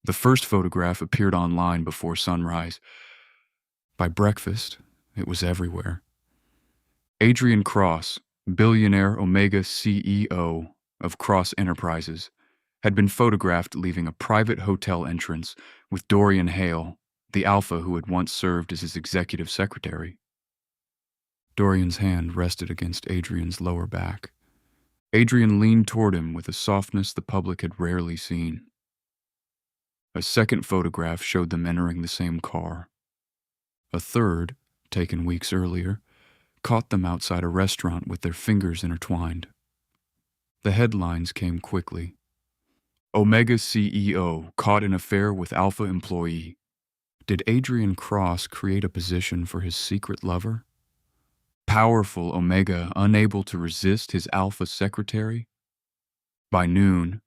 The first photograph appeared online before sunrise. By breakfast, it was everywhere. Adrian Cross, billionaire Omega CEO of Cross Enterprises, had been photographed leaving a private hotel entrance with Dorian Hale, the alpha who had once served as his executive secretary. Dorian's hand rested against Adrian's lower back. Adrian leaned toward him with a softness the public had rarely seen. A second photograph showed them entering the same car. A third, taken weeks earlier, caught them outside a restaurant with their fingers intertwined. The headlines came quickly. Omega CEO caught in affair with alpha employee. Did Adrian Cross create a position for his secret lover? Powerful Omega unable to resist his alpha secretary? By noon,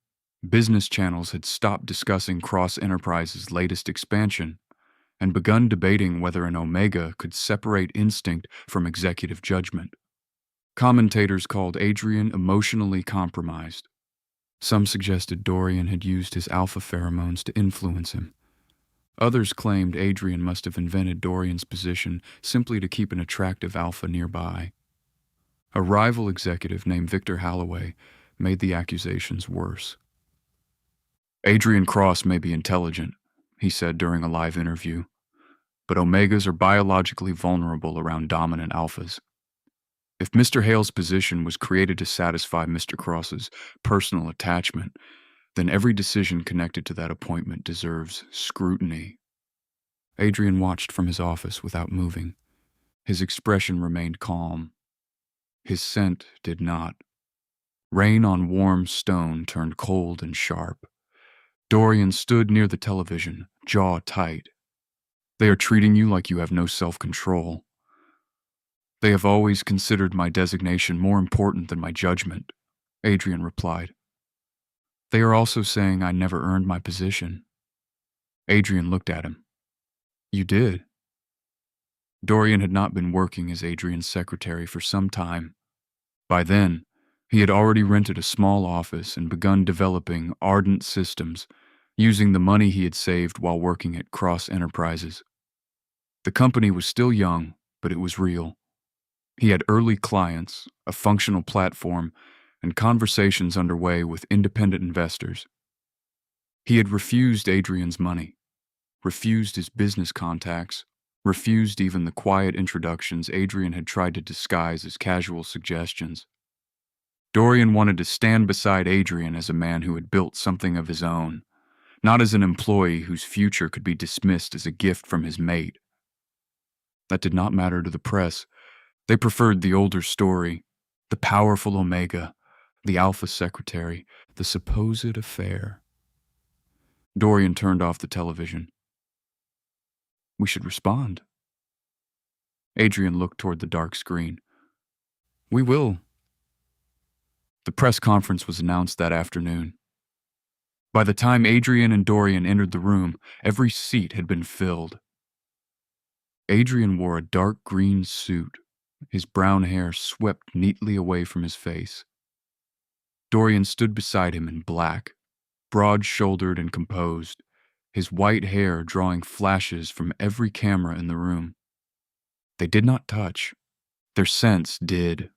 business channels had stopped discussing Cross Enterprises' latest expansion and begun debating whether an Omega could separate instinct from executive judgment. Commentators called Adrian emotionally compromised. Some suggested Dorian had used his alpha pheromones to influence him. Others claimed Adrian must have invented Dorian's position simply to keep an attractive alpha nearby. A rival executive named Victor Holloway made the accusations worse. Adrian Cross may be intelligent, he said during a live interview, but Omegas are biologically vulnerable around dominant alphas. If Mr. Hale's position was created to satisfy Mr. Cross's personal attachment, then every decision connected to that appointment deserves scrutiny. Adrian watched from his office without moving. His expression remained calm. His scent did not. Rain on warm stone turned cold and sharp. Dorian stood near the television, jaw tight. They are treating you like you have no self-control. They have always considered my designation more important than my judgment, Adrian replied. They are also saying I never earned my position. Adrian looked at him. You did. Dorian had not been working as Adrian's secretary for some time. By then, he had already rented a small office and begun developing Ardent Systems, using the money he had saved while working at Cross Enterprises. The company was still young, but it was real. He had early clients, a functional platform, and conversations underway with independent investors. He had refused Adrian's money, refused his business contacts, refused even the quiet introductions Adrian had tried to disguise as casual suggestions. Dorian wanted to stand beside Adrian as a man who had built something of his own, not as an employee whose future could be dismissed as a gift from his mate. That did not matter to the press. They preferred the older story, the powerful Omega, the alpha secretary, the supposed affair. Dorian turned off the television. We should respond. Adrian looked toward the dark screen. We will. The press conference was announced that afternoon. By the time Adrian and Dorian entered the room, every seat had been filled. Adrian wore a dark green suit, his brown hair swept neatly away from his face. Dorian stood beside him in black, broad-shouldered and composed, his white hair drawing flashes from every camera in the room. They did not touch. Their scents did.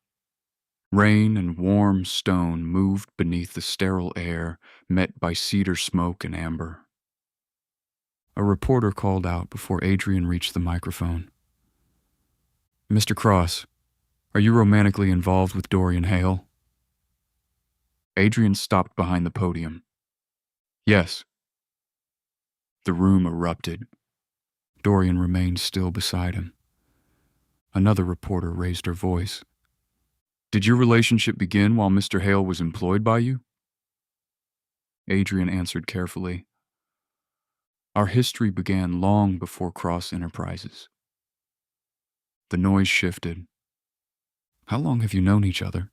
Rain and warm stone moved beneath the sterile air, met by cedar smoke and amber. A reporter called out before Adrian reached the microphone. Mr. Cross, are you romantically involved with Dorian Hale? Adrian stopped behind the podium. Yes. The room erupted. Dorian remained still beside him. Another reporter raised her voice. Did your relationship begin while Mr. Hale was employed by you? Adrian answered carefully. Our history began long before Cross Enterprises. The noise shifted. How long have you known each other?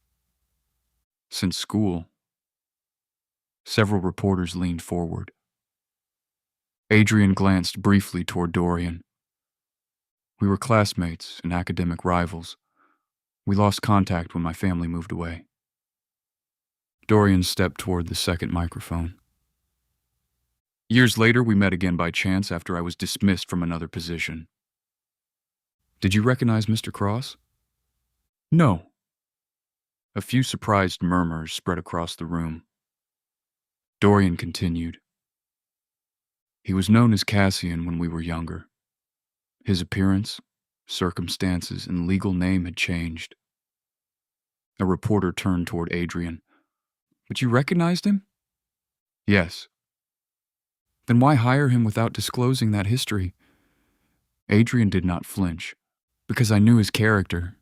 Since school. Several reporters leaned forward. Adrian glanced briefly toward Dorian. We were classmates and academic rivals. We lost contact when my family moved away. Dorian stepped toward the second microphone. Years later, we met again by chance after I was dismissed from another position. Did you recognize Mr. Cross? No. A few surprised murmurs spread across the room. Dorian continued. He was known as Cassian when we were younger. His appearance, circumstances, and legal name had changed. A reporter turned toward Adrian. But you recognized him? Yes. Then why hire him without disclosing that history? Adrian did not flinch. Because I knew his character.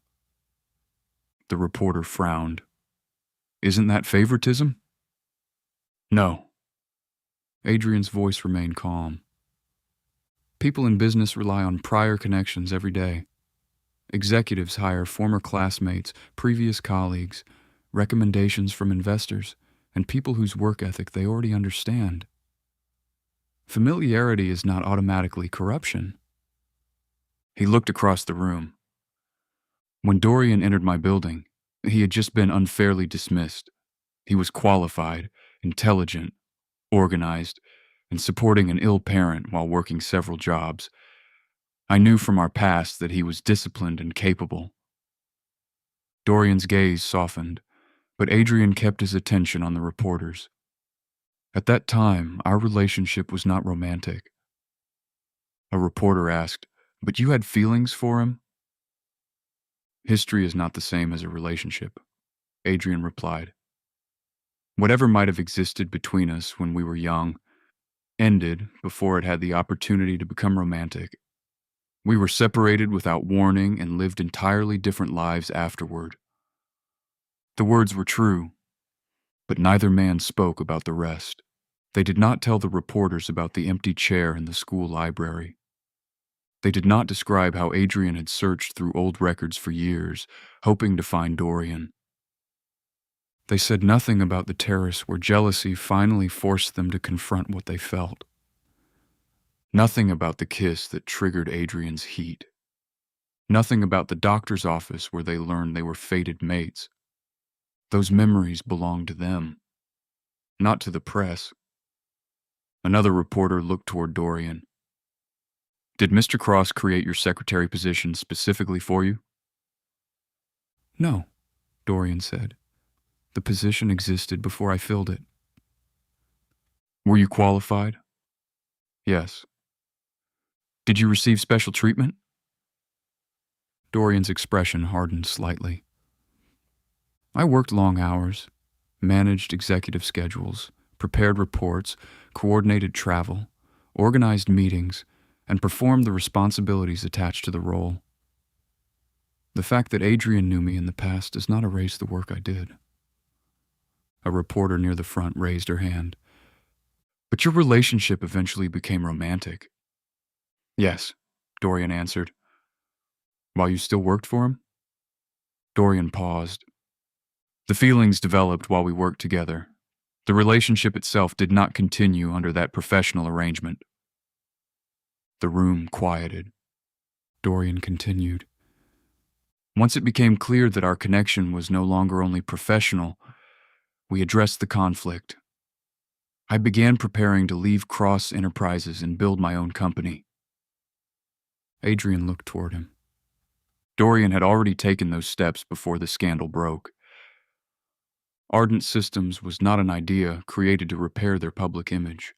The reporter frowned. Isn't that favoritism? No. Adrian's voice remained calm. People in business rely on prior connections every day. Executives hire former classmates, previous colleagues, recommendations from investors, and people whose work ethic they already understand. Familiarity is not automatically corruption. He looked across the room. When Dorian entered my building, he had just been unfairly dismissed. He was qualified, intelligent, organized, and supporting an ill parent while working several jobs. I knew from our past that he was disciplined and capable. Dorian's gaze softened, but Adrian kept his attention on the reporters. At that time, our relationship was not romantic. A reporter asked, "But you had feelings for him?" History is not the same as a relationship, Adrian replied. Whatever might have existed between us when we were young ended before it had the opportunity to become romantic. We were separated without warning and lived entirely different lives afterward. The words were true, but neither man spoke about the rest. They did not tell the reporters about the empty chair in the school library. They did not describe how Adrian had searched through old records for years, hoping to find Dorian. They said nothing about the terrace where jealousy finally forced them to confront what they felt. Nothing about the kiss that triggered Adrian's heat. Nothing about the doctor's office where they learned they were fated mates. Those memories belonged to them, not to the press. Another reporter looked toward Dorian. Did Mr. Cross create your secretary position specifically for you? No, Dorian said. The position existed before I filled it. Were you qualified? Yes. Did you receive special treatment? Dorian's expression hardened slightly. I worked long hours, managed executive schedules, prepared reports, coordinated travel, organized meetings, and performed the responsibilities attached to the role. The fact that Adrian knew me in the past does not erase the work I did. A reporter near the front raised her hand. But your relationship eventually became romantic. Yes, Dorian answered. While you still worked for him? Dorian paused. The feelings developed while we worked together. The relationship itself did not continue under that professional arrangement. The room quieted. Dorian continued. Once it became clear that our connection was no longer only professional, we addressed the conflict. I began preparing to leave Cross Enterprises and build my own company. Adrian looked toward him. Dorian had already taken those steps before the scandal broke. Ardent Systems was not an idea created to repair their public image.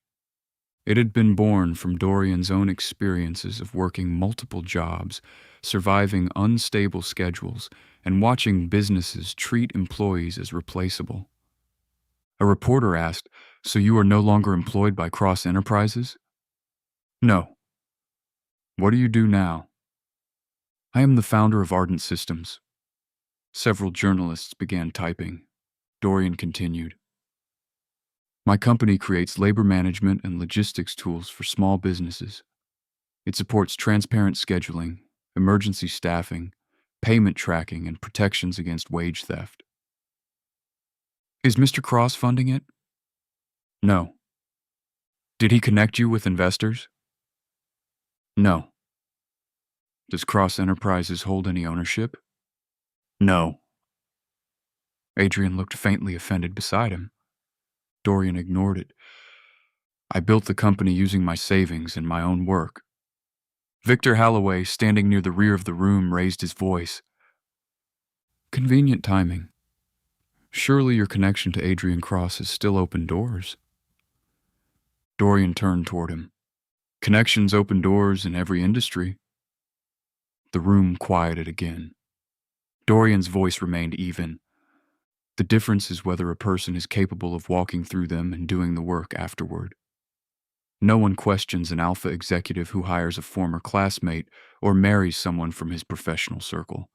It had been born from Dorian's own experiences of working multiple jobs, surviving unstable schedules, and watching businesses treat employees as replaceable. A reporter asked, "So you are no longer employed by Cross Enterprises?" No. What do you do now? I am the founder of Ardent Systems. Several journalists began typing. Dorian continued. My company creates labor management and logistics tools for small businesses. It supports transparent scheduling, emergency staffing, payment tracking, and protections against wage theft. Is Mr. Cross funding it? No. Did he connect you with investors? No. Does Cross Enterprises hold any ownership? No. Adrian looked faintly offended beside him. Dorian ignored it. I built the company using my savings and my own work. Victor Halloway, standing near the rear of the room, raised his voice. Convenient timing. Surely your connection to Adrian Cross has still opened doors. Dorian turned toward him. Connections open doors in every industry. The room quieted again. Dorian's voice remained even. The difference is whether a person is capable of walking through them and doing the work afterward. No one questions an alpha executive who hires a former classmate or marries someone from his professional circle.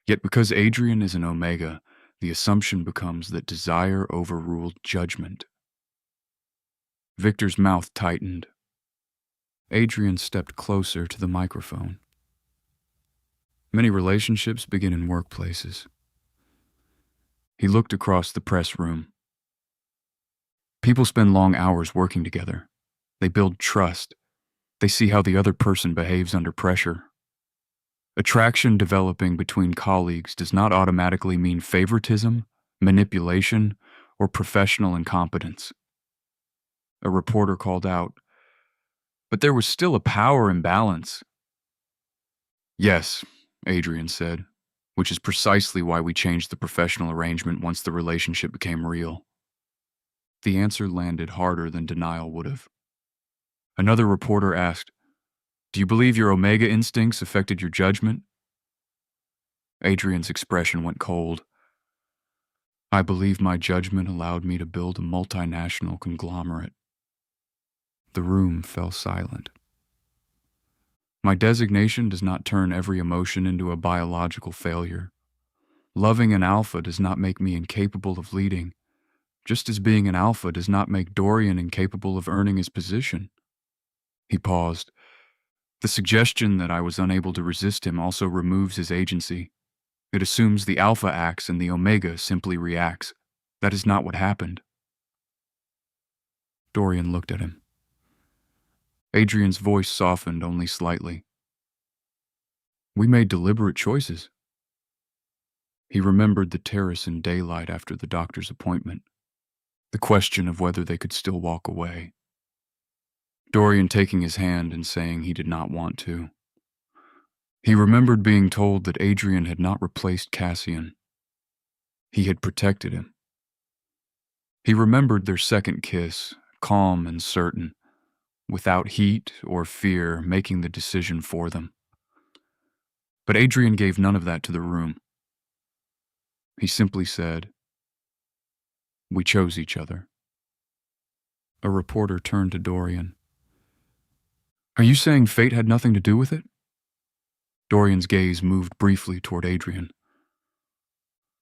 Yet because Adrian is an Omega, the assumption becomes that desire overruled judgment. Victor's mouth tightened. Adrian stepped closer to the microphone. Many relationships begin in workplaces. He looked across the press room. People spend long hours working together. They build trust. They see how the other person behaves under pressure. Attraction developing between colleagues does not automatically mean favoritism, manipulation, or professional incompetence. A reporter called out, "But there was still a power imbalance." "Yes," Adrian said, "which is precisely why we changed the professional arrangement once the relationship became real." The answer landed harder than denial would have. Another reporter asked, "Do you believe your Omega instincts affected your judgment?" Adrian's expression went cold. "I believe my judgment allowed me to build a multinational conglomerate." The room fell silent. My designation does not turn every emotion into a biological failure. Loving an alpha does not make me incapable of leading, just as being an alpha does not make Dorian incapable of earning his position. He paused. The suggestion that I was unable to resist him also removes his agency. It assumes the alpha acts and the Omega simply reacts. That is not what happened. Dorian looked at him. Adrian's voice softened only slightly. "We made deliberate choices." He remembered the terrace in daylight after the doctor's appointment. The question of whether they could still walk away. Dorian taking his hand and saying he did not want to. He remembered being told that Adrian had not replaced Cassian. He had protected him. He remembered their second kiss, calm and certain, without heat or fear making the decision for them. But Adrian gave none of that to the room. He simply said, "We chose each other." A reporter turned to Dorian. "Are you saying fate had nothing to do with it?" Dorian's gaze moved briefly toward Adrian.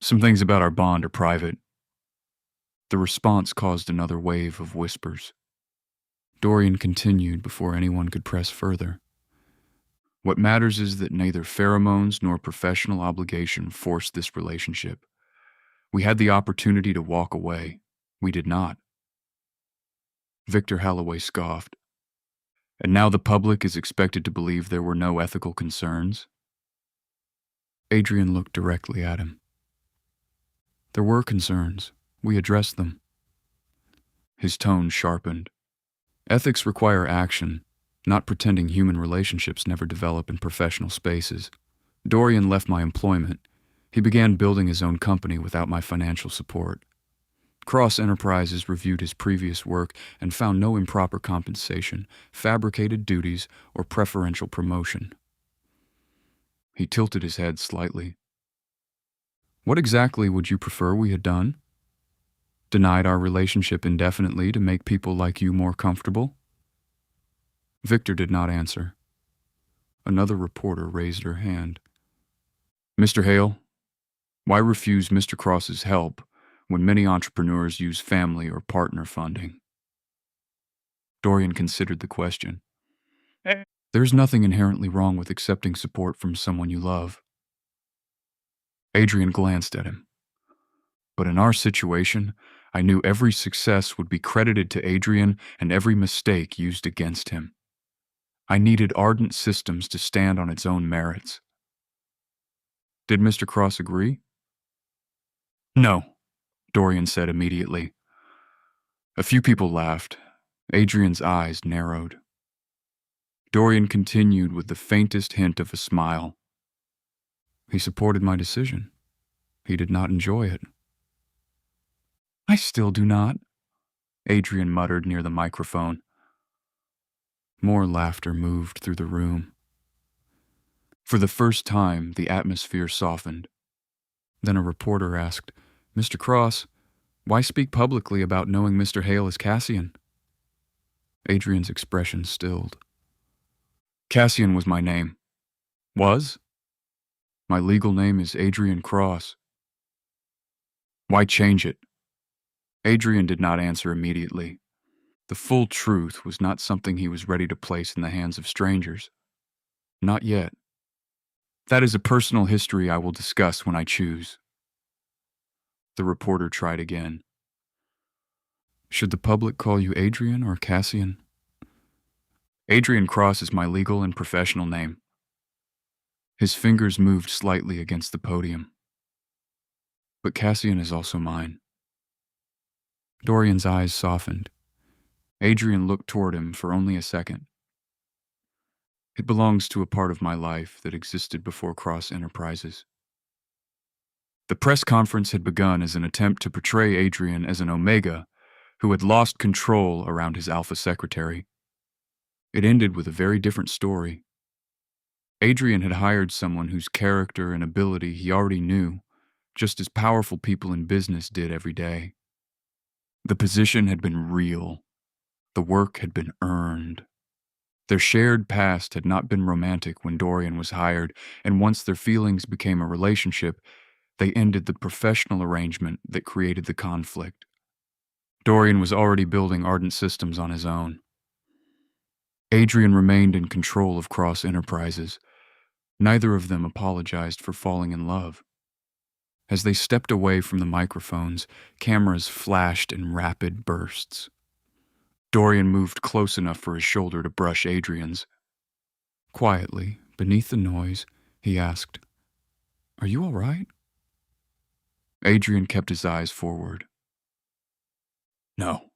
"Some things about our bond are private." The response caused another wave of whispers. Dorian continued before anyone could press further. "What matters is that neither pheromones nor professional obligation forced this relationship. We had the opportunity to walk away. We did not." Victor Halloway scoffed. "And now the public is expected to believe there were no ethical concerns?" Adrian looked directly at him. "There were concerns. We addressed them." His tone sharpened. "Ethics require action, not pretending human relationships never develop in professional spaces. Dorian left my employment. He began building his own company without my financial support. Cross Enterprises reviewed his previous work and found no improper compensation, fabricated duties, or preferential promotion." He tilted his head slightly. "What exactly would you prefer we had done? Denied our relationship indefinitely to make people like you more comfortable?" Victor did not answer. Another reporter raised her hand. "Mr. Hale, why refuse Mr. Cross's help when many entrepreneurs use family or partner funding?" Dorian considered the question. "There's nothing inherently wrong with accepting support from someone you love." Adrian glanced at him. "But in our situation, I knew every success would be credited to Adrian and every mistake used against him. I needed Ardent Systems to stand on its own merits." "Did Mr. Cross agree?" "No," Dorian said immediately. "A few people laughed. Adrian's eyes narrowed. Dorian continued with the faintest hint of a smile. He supported my decision. He did not enjoy it. I still do not, Adrian muttered near the microphone. More laughter moved through the room. For the first time, the atmosphere softened. Then a reporter asked, Mr. Cross, why speak publicly about knowing Mr. Hale as Cassian? Adrian's expression stilled. Cassian was my name. Was? My legal name is Adrian Cross. Why change it? Adrian did not answer immediately. The full truth was not something he was ready to place in the hands of strangers. Not yet. That is a personal history I will discuss when I choose. The reporter tried again. Should the public call you Adrian or Cassian? Adrian Cross is my legal and professional name. His fingers moved slightly against the podium. But Cassian is also mine. Dorian's eyes softened. Adrian looked toward him for only a second. It belongs to a part of my life that existed before Cross Enterprises. The press conference had begun as an attempt to portray Adrian as an Omega who had lost control around his Alpha secretary. It ended with a very different story. Adrian had hired someone whose character and ability he already knew, just as powerful people in business did every day. The position had been real. The work had been earned. Their shared past had not been romantic when Dorian was hired, and once their feelings became a relationship, they ended the professional arrangement that created the conflict. Dorian was already building Ardent Systems on his own. Adrian remained in control of Cross Enterprises. Neither of them apologized for falling in love. As they stepped away from the microphones, cameras flashed in rapid bursts. Dorian moved close enough for his shoulder to brush Adrian's. Quietly, beneath the noise, he asked, "Are you all right?" Adrian kept his eyes forward. No.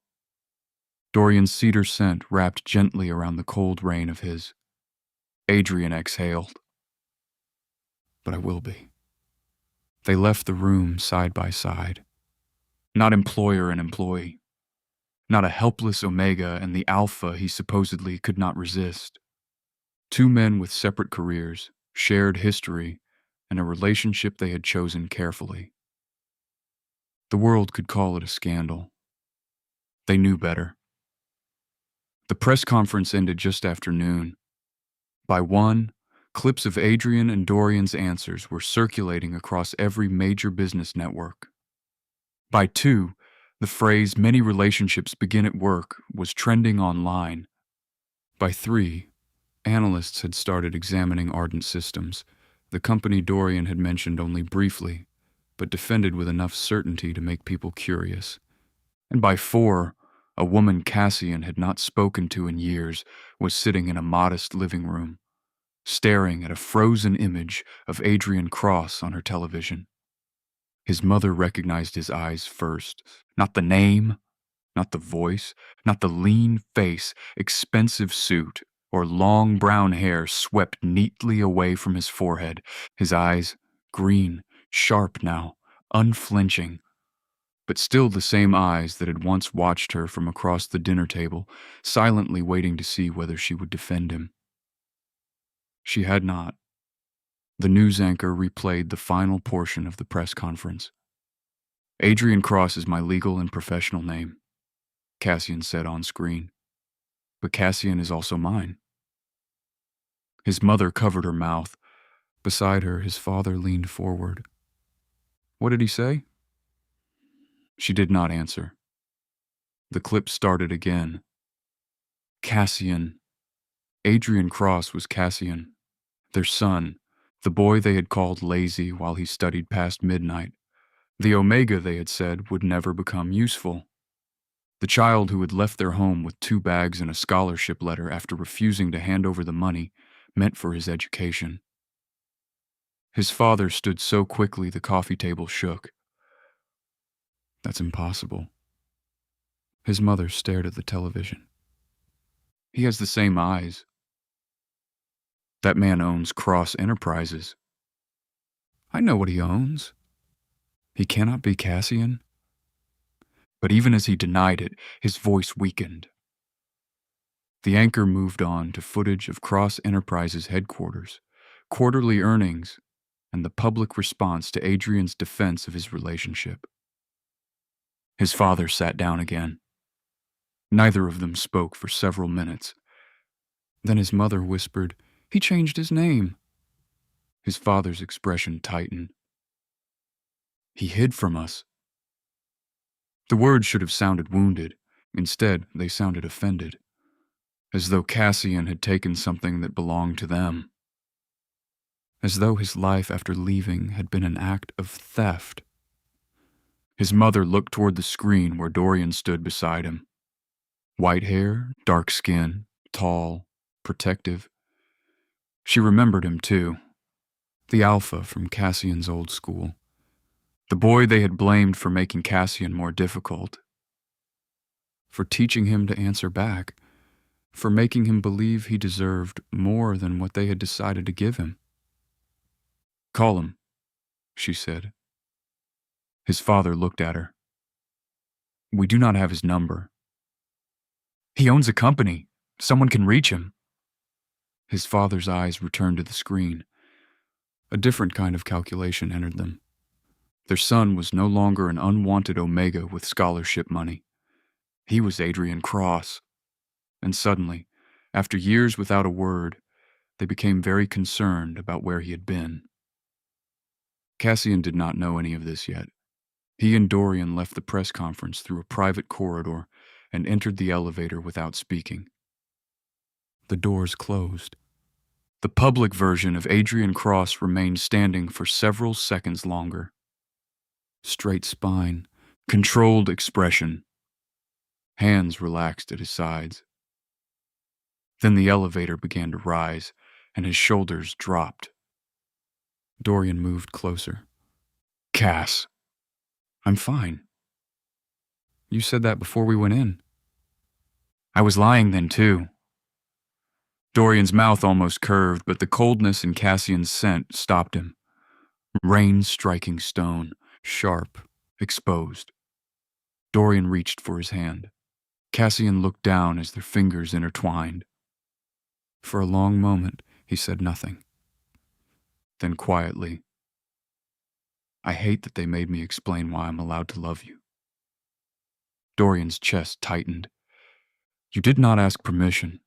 Dorian's cedar scent wrapped gently around the cold rain of his. Adrian exhaled. But I will be. They left the room side by side. Not employer and employee. Not a helpless Omega and the Alpha he supposedly could not resist. Two men with separate careers, shared history, and a relationship they had chosen carefully. The world could call it a scandal. They knew better. The press conference ended just after noon. By 1, clips of Adrian and Dorian's answers were circulating across every major business network. By 2, the phrase "many relationships begin at work" was trending online. By 3, analysts had started examining Ardent Systems, the company Dorian had mentioned only briefly, but defended with enough certainty to make people curious. And by 4, a woman Cassian had not spoken to in years was sitting in a modest living room, staring at a frozen image of Adrian Cross on her television. His mother recognized his eyes first. Not the name, not the voice, not the lean face, expensive suit, or long brown hair swept neatly away from his forehead. His eyes, green, sharp now, unflinching, but still the same eyes that had once watched her from across the dinner table, silently waiting to see whether she would defend him. She had not. The news anchor replayed the final portion of the press conference. Adrian Cross is my legal and professional name, Cassian said on screen. But Cassian is also mine. His mother covered her mouth. Beside her, his father leaned forward. What did he say? She did not answer. The clip started again. Cassian. Adrian Cross was Cassian, their son, the boy they had called lazy while he studied past midnight, the Omega they had said would never become useful, the child who had left their home with 2 bags and a scholarship letter after refusing to hand over the money meant for his education. His father stood so quickly the coffee table shook. That's impossible. His mother stared at the television. He has the same eyes. That man owns Cross Enterprises. I know what he owns. He cannot be Cassian. But even as he denied it, his voice weakened. The anchor moved on to footage of Cross Enterprises headquarters, quarterly earnings, and the public response to Adrian's defense of his relationship. His father sat down again. Neither of them spoke for several minutes. Then his mother whispered, "He changed his name." His father's expression tightened. "He hid from us." The words should have sounded wounded. Instead, they sounded offended, as though Cassian had taken something that belonged to them. As though his life after leaving had been an act of theft. His mother looked toward the screen where Dorian stood beside him. White hair, dark skin, tall, protective. She remembered him too. The alpha from Cassian's old school. The boy they had blamed for making Cassian more difficult. For teaching him to answer back. For making him believe he deserved more than what they had decided to give him. "Call him," she said. His father looked at her. "We do not have his number." "He owns a company. Someone can reach him." His father's eyes returned to the screen. A different kind of calculation entered them. Their son was no longer an unwanted Omega with scholarship money. He was Adrian Cross. And suddenly, after years without a word, they became very concerned about where he had been. Cassian did not know any of this yet. He and Dorian left the press conference through a private corridor and entered the elevator without speaking. The doors closed. The public version of Adrian Cross remained standing for several seconds longer. Straight spine, controlled expression. Hands relaxed at his sides. Then the elevator began to rise, and his shoulders dropped. Dorian moved closer. "Cass, I'm fine. You said that before we went in." "I was lying then, too." Dorian's mouth almost curved, but the coldness in Cassian's scent stopped him. Rain striking stone, sharp, exposed. Dorian reached for his hand. Cassian looked down as their fingers intertwined. For a long moment, he said nothing. Then quietly, "I hate that they made me explain why I'm allowed to love you." Dorian's chest tightened. "You did not ask permission."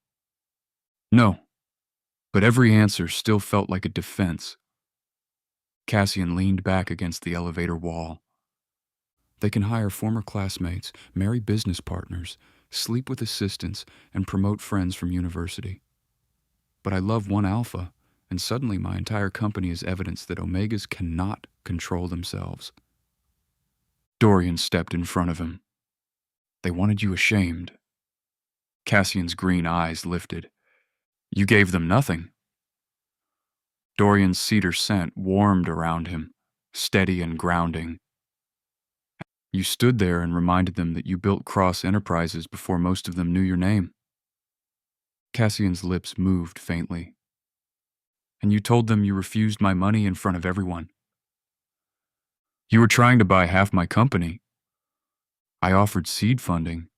"No, but every answer still felt like a defense." Cassian leaned back against the elevator wall. "They can hire former classmates, marry business partners, sleep with assistants, and promote friends from university. But I love one alpha, and suddenly my entire company is evidence that Omegas cannot control themselves." Dorian stepped in front of him. "They wanted you ashamed." Cassian's green eyes lifted. "You gave them nothing." Dorian's cedar scent warmed around him, steady and grounding. "You stood there and reminded them that you built Cross Enterprises before most of them knew your name." Cassian's lips moved faintly. "And you told them you refused my money in front of everyone. You were trying to buy half my company. I offered seed funding.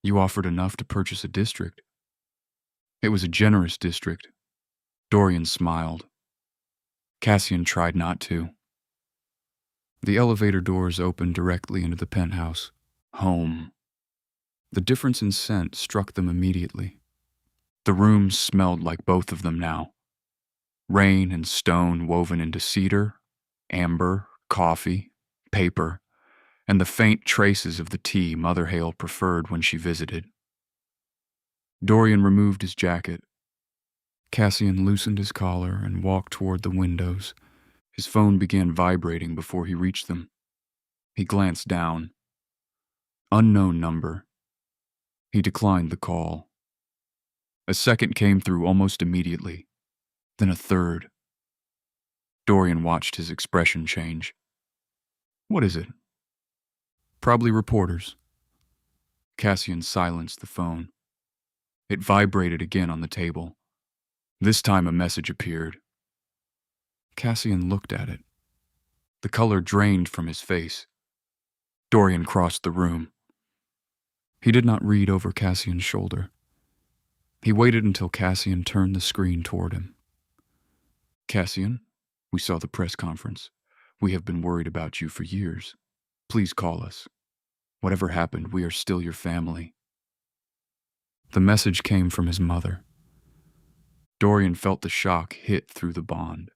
You offered enough to purchase a district. It was a generous district." Dorian smiled. Cassian tried not to. The elevator doors opened directly into the penthouse. Home. The difference in scent struck them immediately. The room smelled like both of them now. Rain and stone woven into cedar, amber, coffee, paper, and the faint traces of the tea Mother Hale preferred when she visited. Dorian removed his jacket. Cassian loosened his collar and walked toward the windows. His phone began vibrating before he reached them. He glanced down. Unknown number. He declined the call. A second came through almost immediately. Then a third. Dorian watched his expression change. "What is it?" "Probably reporters." Cassian silenced the phone. It vibrated again on the table. This time a message appeared. Cassian looked at it. The color drained from his face. Dorian crossed the room. He did not read over Cassian's shoulder. He waited until Cassian turned the screen toward him. Cassian, we saw the press conference. We have been worried about you for years. Please call us. Whatever happened, we are still your family. The message came from his mother. Dorian felt the shock hit through the bond.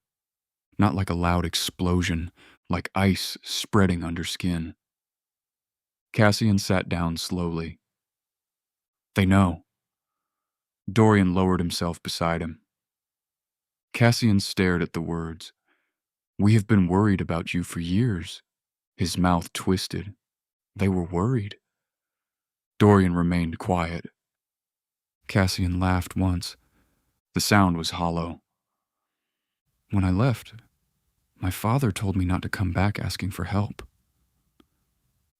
Not like a loud explosion, like ice spreading under skin. Cassian sat down slowly. They know. Dorian lowered himself beside him. Cassian stared at the words. We have been worried about you for years. His mouth twisted. They were worried. Dorian remained quiet. Cassian laughed once. The sound was hollow. When I left, my father told me not to come back asking for help.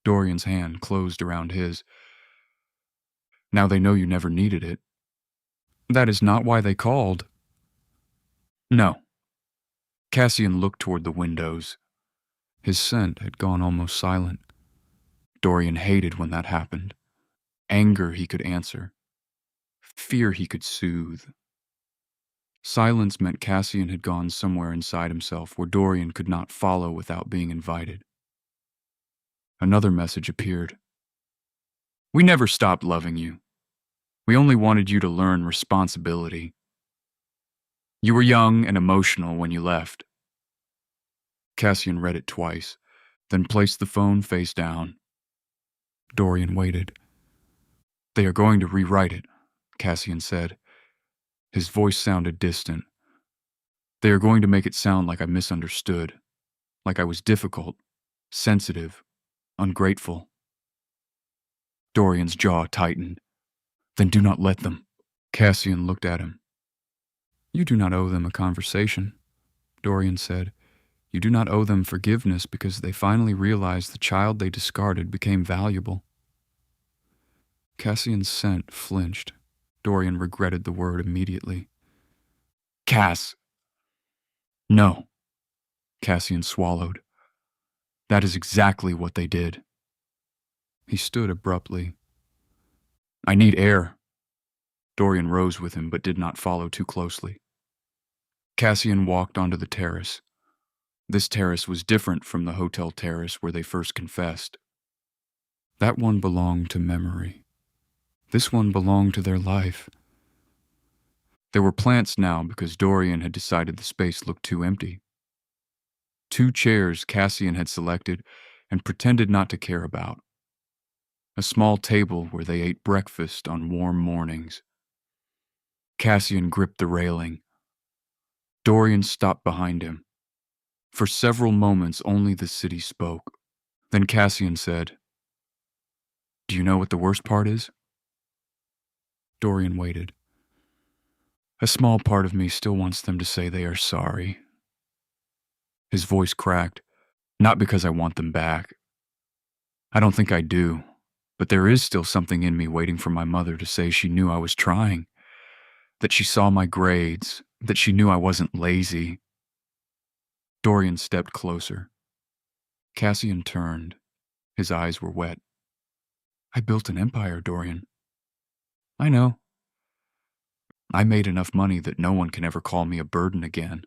Dorian's hand closed around his. Now they know you never needed it. That is not why they called. No. Cassian looked toward the windows. His scent had gone almost silent. Dorian hated when that happened. Anger he could answer. Fear he could soothe. Silence meant Cassian had gone somewhere inside himself where Dorian could not follow without being invited. Another message appeared. We never stopped loving you. We only wanted you to learn responsibility. You were young and emotional when you left. Cassian read it twice, then placed the phone face down. Dorian waited. They are going to rewrite it, Cassian said. His voice sounded distant. They are going to make it sound like I misunderstood, like I was difficult, sensitive, ungrateful. Dorian's jaw tightened. Then do not let them. Cassian looked at him. You do not owe them a conversation, Dorian said. You do not owe them forgiveness because they finally realized the child they discarded became valuable. Cassian's scent flinched. Dorian regretted the word immediately. Cass! No. Cassian swallowed. That is exactly what they did. He stood abruptly. I need air. Dorian rose with him but did not follow too closely. Cassian walked onto the terrace. This terrace was different from the hotel terrace where they first confessed. That one belonged to memory. This one belonged to their life. There were plants now because Dorian had decided the space looked too empty. 2 chairs Cassian had selected and pretended not to care about. A small table where they ate breakfast on warm mornings. Cassian gripped the railing. Dorian stopped behind him. For several moments only the city spoke. Then Cassian said, Do you know what the worst part is? Dorian waited. A small part of me still wants them to say they are sorry. His voice cracked. Not because I want them back. I don't think I do, but there is still something in me waiting for my mother to say she knew I was trying, that she saw my grades, that she knew I wasn't lazy. Dorian stepped closer. Cassian turned. His eyes were wet. I built an empire, Dorian. I know. I made enough money that no one can ever call me a burden again.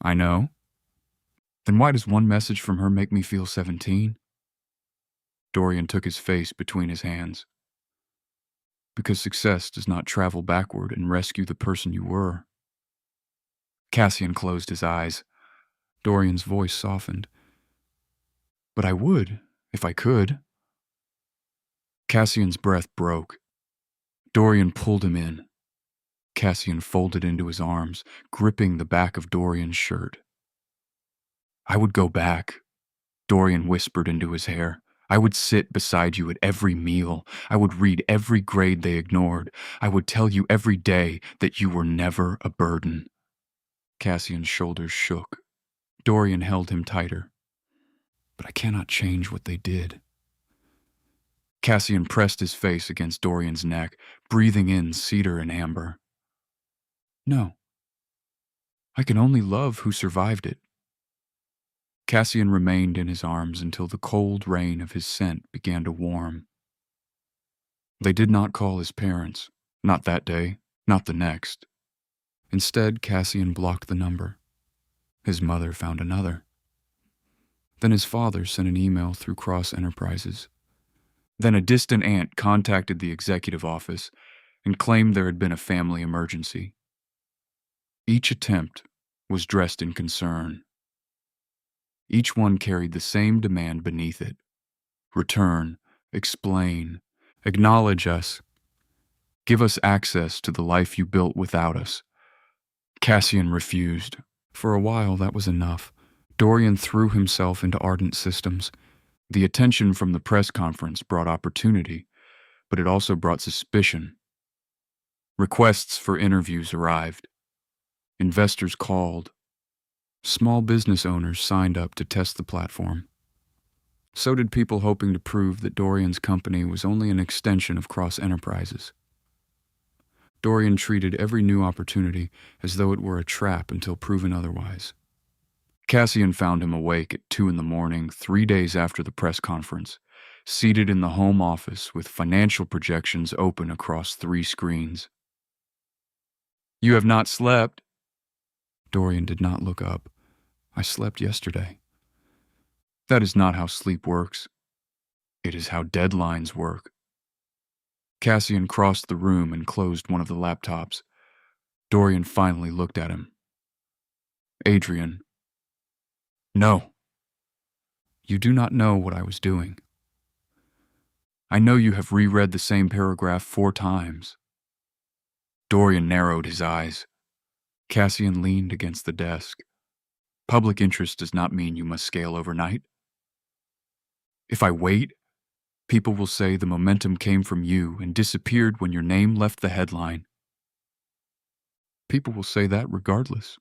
I know. Then why does one message from her make me feel 17? Dorian took his face between his hands. Because success does not travel backward and rescue the person you were. Cassian closed his eyes. Dorian's voice softened. But I would, if I could. Cassian's breath broke. Dorian pulled him in. Cassian folded into his arms, gripping the back of Dorian's shirt. I would go back, Dorian whispered into his hair. I would sit beside you at every meal. I would read every grade they ignored. I would tell you every day that you were never a burden. Cassian's shoulders shook. Dorian held him tighter. But I cannot change what they did. Cassian pressed his face against Dorian's neck, breathing in cedar and amber. No, I can only love who survived it. Cassian remained in his arms until the cold rain of his scent began to warm. They did not call his parents, not that day, not the next. Instead, Cassian blocked the number. His mother found another. Then his father sent an email through Cross Enterprises. Then a distant aunt contacted the executive office and claimed there had been a family emergency. Each attempt was dressed in concern. Each one carried the same demand beneath it. Return, explain, acknowledge us. Give us access to the life you built without us. Cassian refused. For a while, that was enough. Dorian threw himself into Ardent Systems. The attention from the press conference brought opportunity, but it also brought suspicion. Requests for interviews arrived. Investors called. Small business owners signed up to test the platform. So did people hoping to prove that Dorian's company was only an extension of Cross Enterprises. Dorian treated every new opportunity as though it were a trap until proven otherwise. Cassian found him awake at 2 a.m, 3 days after the press conference, seated in the home office with financial projections open across 3 screens. "You have not slept." Dorian did not look up. "I slept yesterday." "That is not how sleep works. It is how deadlines work." Cassian crossed the room and closed one of the laptops. Dorian finally looked at him. "Adrian." "No." "You do not know what I was doing. I know you have reread the same paragraph 4 times. Dorian narrowed his eyes. Cassian leaned against the desk. "Public interest does not mean you must scale overnight. If I wait, people will say the momentum came from you and disappeared when your name left the headline. People will say that regardless."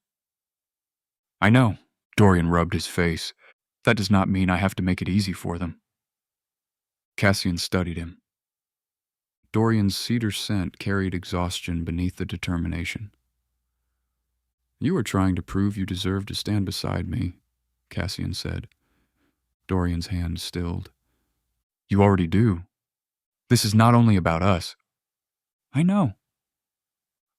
"I know." Dorian rubbed his face. "That does not mean I have to make it easy for them." Cassian studied him. Dorian's cedar scent carried exhaustion beneath the determination. "You are trying to prove you deserve to stand beside me," Cassian said. Dorian's hand stilled. "You already do. This is not only about us." "I know.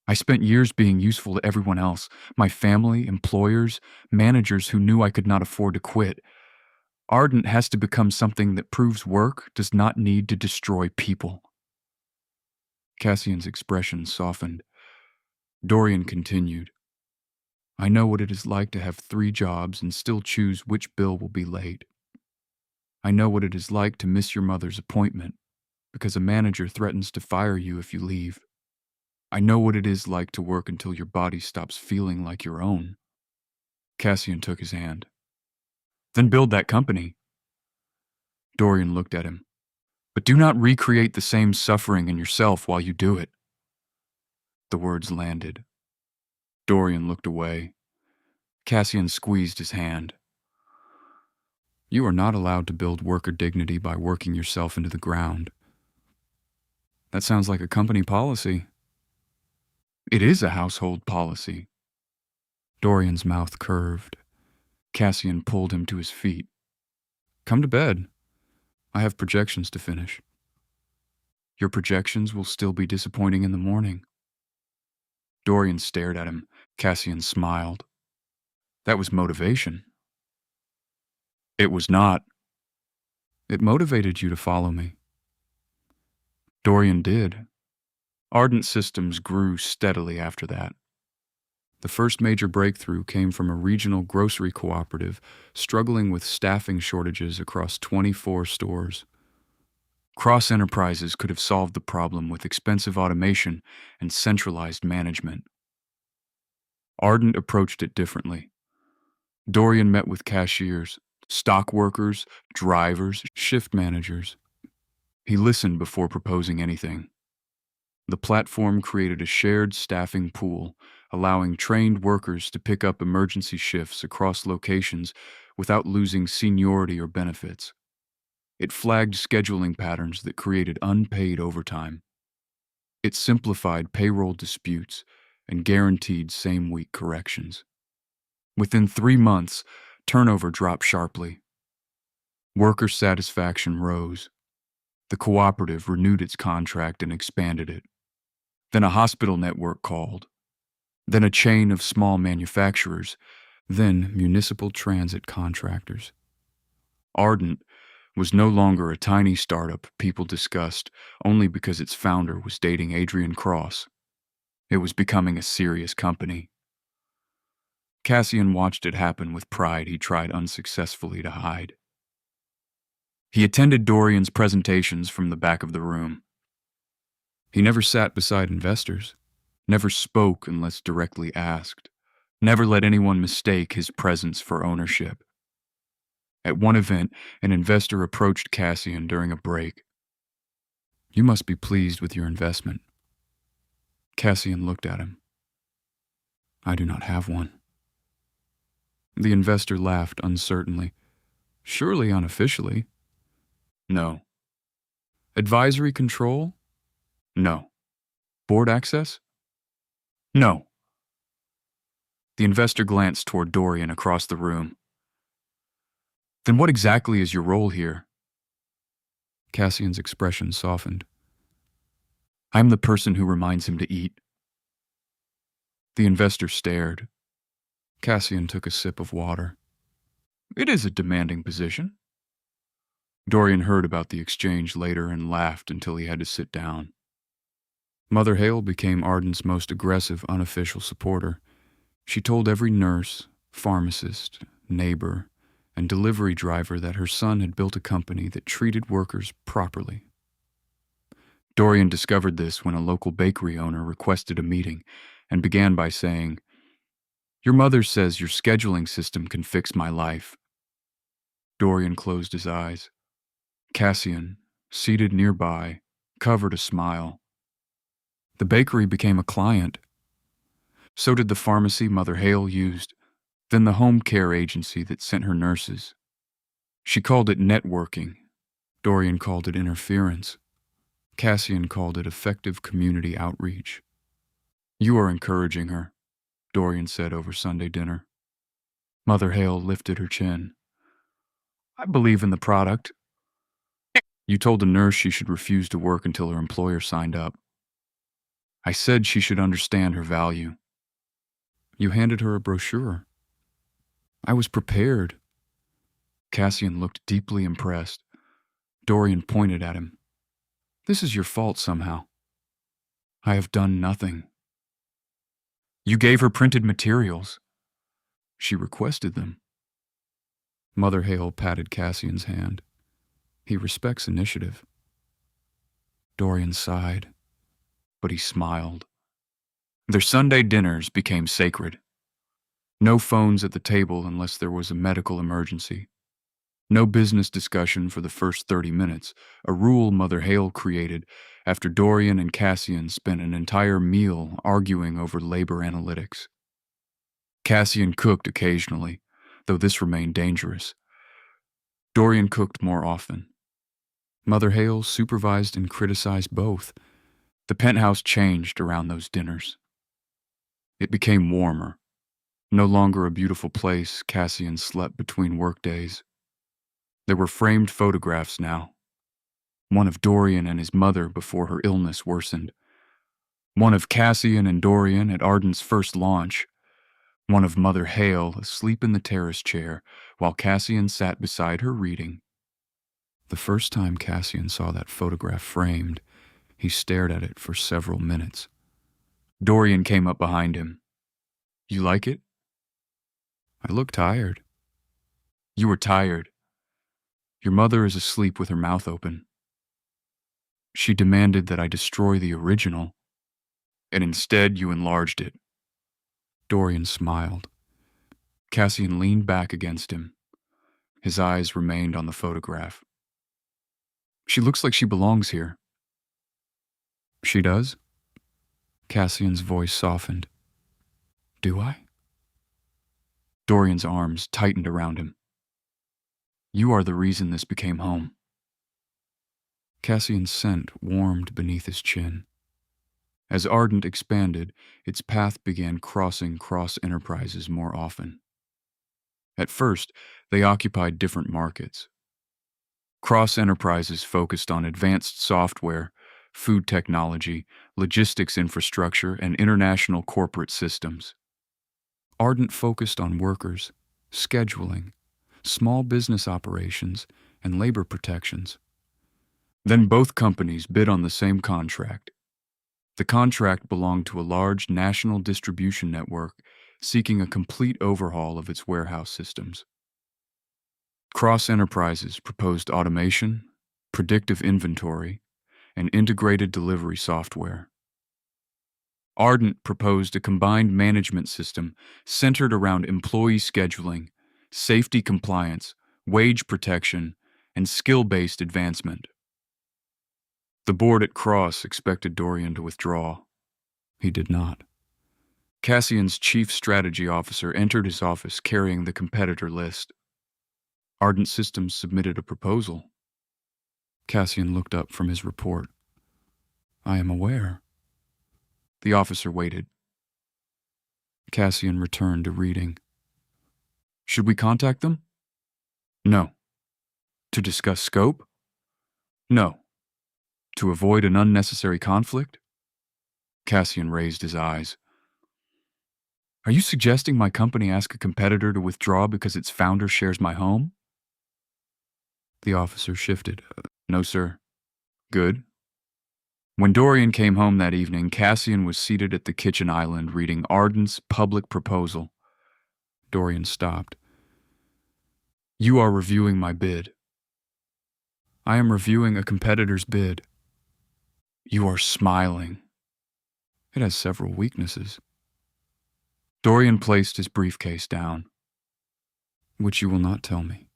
I spent years being useful to everyone else, my family, employers, managers who knew I could not afford to quit. Ardent has to become something that proves work does not need to destroy people." Cassian's expression softened. Dorian continued. "I know what it is like to have 3 jobs and still choose which bill will be late. I know what it is like to miss your mother's appointment because a manager threatens to fire you if you leave. I know what it is like to work until your body stops feeling like your own." Cassian took his hand. "Then build that company." Dorian looked at him. "But do not recreate the same suffering in yourself while you do it." The words landed. Dorian looked away. Cassian squeezed his hand. "You are not allowed to build worker dignity by working yourself into the ground." "That sounds like a company policy." "It is a household policy." Dorian's mouth curved. Cassian pulled him to his feet. "Come to bed. I have projections to finish." "Your projections will still be disappointing in the morning." Dorian stared at him. Cassian smiled. "That was motivation." "It was not." "It motivated you to follow me." Dorian did. Ardent Systems grew steadily after that. The first major breakthrough came from a regional grocery cooperative struggling with staffing shortages across 24 stores. Cross Enterprises could have solved the problem with expensive automation and centralized management. Ardent approached it differently. Dorian met with cashiers, stock workers, drivers, shift managers. He listened before proposing anything. The platform created a shared staffing pool, allowing trained workers to pick up emergency shifts across locations without losing seniority or benefits. It flagged scheduling patterns that created unpaid overtime. It simplified payroll disputes and guaranteed same-week corrections. Within 3 months, turnover dropped sharply. Worker satisfaction rose. The cooperative renewed its contract and expanded it. Then a hospital network called. Then a chain of small manufacturers. Then municipal transit contractors. Ardent was no longer a tiny startup people discussed only because its founder was dating Adrian Cross. It was becoming a serious company. Cassian watched it happen with pride he tried unsuccessfully to hide. He attended Dorian's presentations from the back of the room. He never sat beside investors, never spoke unless directly asked, never let anyone mistake his presence for ownership. At one event, an investor approached Cassian during a break. "You must be pleased with your investment." Cassian looked at him. "I do not have one." The investor laughed uncertainly. "Surely unofficially." "No." "Advisory control?" "No." "Board access?" "No." The investor glanced toward Dorian across the room. "Then what exactly is your role here?" Cassian's expression softened. "I am the person who reminds him to eat." The investor stared. Cassian took a sip of water. "It is a demanding position." Dorian heard about the exchange later and laughed until he had to sit down. Mother Hale became Ardent's most aggressive unofficial supporter. She told every nurse, pharmacist, neighbor, and delivery driver that her son had built a company that treated workers properly. Dorian discovered this when a local bakery owner requested a meeting and began by saying, "Your mother says your scheduling system can fix my life." Dorian closed his eyes. Cassian, seated nearby, covered a smile. The bakery became a client. So did the pharmacy Mother Hale used, then the home care agency that sent her nurses. She called it networking. Dorian called it interference. Cassian called it effective community outreach. "You are encouraging her," Dorian said over Sunday dinner. Mother Hale lifted her chin. "I believe in the product." "You told a nurse she should refuse to work until her employer signed up." "I said she should understand her value." "You handed her a brochure." "I was prepared." Cassian looked deeply impressed. Dorian pointed at him. "This is your fault somehow." "I have done nothing." "You gave her printed materials." "She requested them." Mother Hale patted Cassian's hand. "He respects initiative." Dorian sighed, but he smiled. Their Sunday dinners became sacred. No phones at the table unless there was a medical emergency. No business discussion for the first 30 minutes, a rule Mother Hale created after Dorian and Cassian spent an entire meal arguing over labor analytics. Cassian cooked occasionally, though this remained dangerous. Dorian cooked more often. Mother Hale supervised and criticized both. The penthouse changed around those dinners. It became warmer. No longer a beautiful place, Cassian slept between workdays. There were framed photographs now. One of Dorian and his mother before her illness worsened. One of Cassian and Dorian at Ardent's first launch. One of Mother Hale asleep in the terrace chair while Cassian sat beside her reading. The first time Cassian saw that photograph framed, he stared at it for several minutes. Dorian came up behind him. "You like it?" "I look tired." "You were tired. Your mother is asleep with her mouth open. She demanded that I destroy the original, and instead you enlarged it." Dorian smiled. Cassian leaned back against him. His eyes remained on the photograph. "She looks like she belongs here." "She does?" Cassian's voice softened. "Do I?" Dorian's arms tightened around him. "You are the reason this became home." Cassian's scent warmed beneath his chin. As Ardent expanded, its path began crossing Cross enterprises more often. At first, they occupied different markets. Cross enterprises focused on advanced software, food technology, logistics infrastructure, and international corporate systems. Ardent focused on workers, scheduling, small business operations, and labor protections. Then both companies bid on the same contract. The contract belonged to a large national distribution network seeking a complete overhaul of its warehouse systems. Cross Enterprises proposed automation, predictive inventory, and integrated delivery software. Ardent proposed a combined management system centered around employee scheduling, safety compliance, wage protection, and skill-based advancement. The board at Cross expected Dorian to withdraw. He did not. Cassian's chief strategy officer entered his office carrying the competitor list. Ardent Systems submitted a proposal. Cassian looked up from his report. I am aware. The officer waited. Cassian returned to reading. Should we contact them? No. To discuss scope? No. To avoid an unnecessary conflict? Cassian raised his eyes. Are you suggesting my company ask a competitor to withdraw because its founder shares my home? The officer shifted. No, sir. Good. When Dorian came home that evening, Cassian was seated at the kitchen island reading Ardent's public proposal. Dorian stopped. You are reviewing my bid. I am reviewing a competitor's bid. You are smiling. It has several weaknesses. Dorian placed his briefcase down. Which you will not tell me.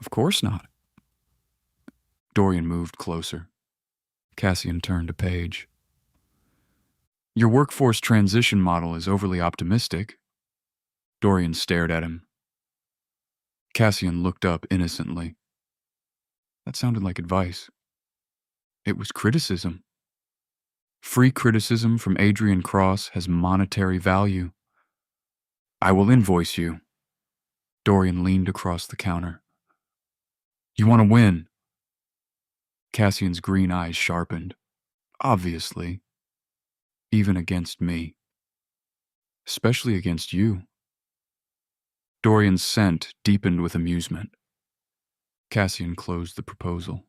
Of course not. Dorian moved closer. Cassian turned a page. Your workforce transition model is overly optimistic. Dorian stared at him. Cassian looked up innocently. That sounded like advice. It was criticism. Free criticism from Adrian Cross has monetary value. I will invoice you. Dorian leaned across the counter. You want to win. Cassian's green eyes sharpened. Obviously. Even against me. Especially against you. Dorian's scent deepened with amusement. Cassian closed the proposal.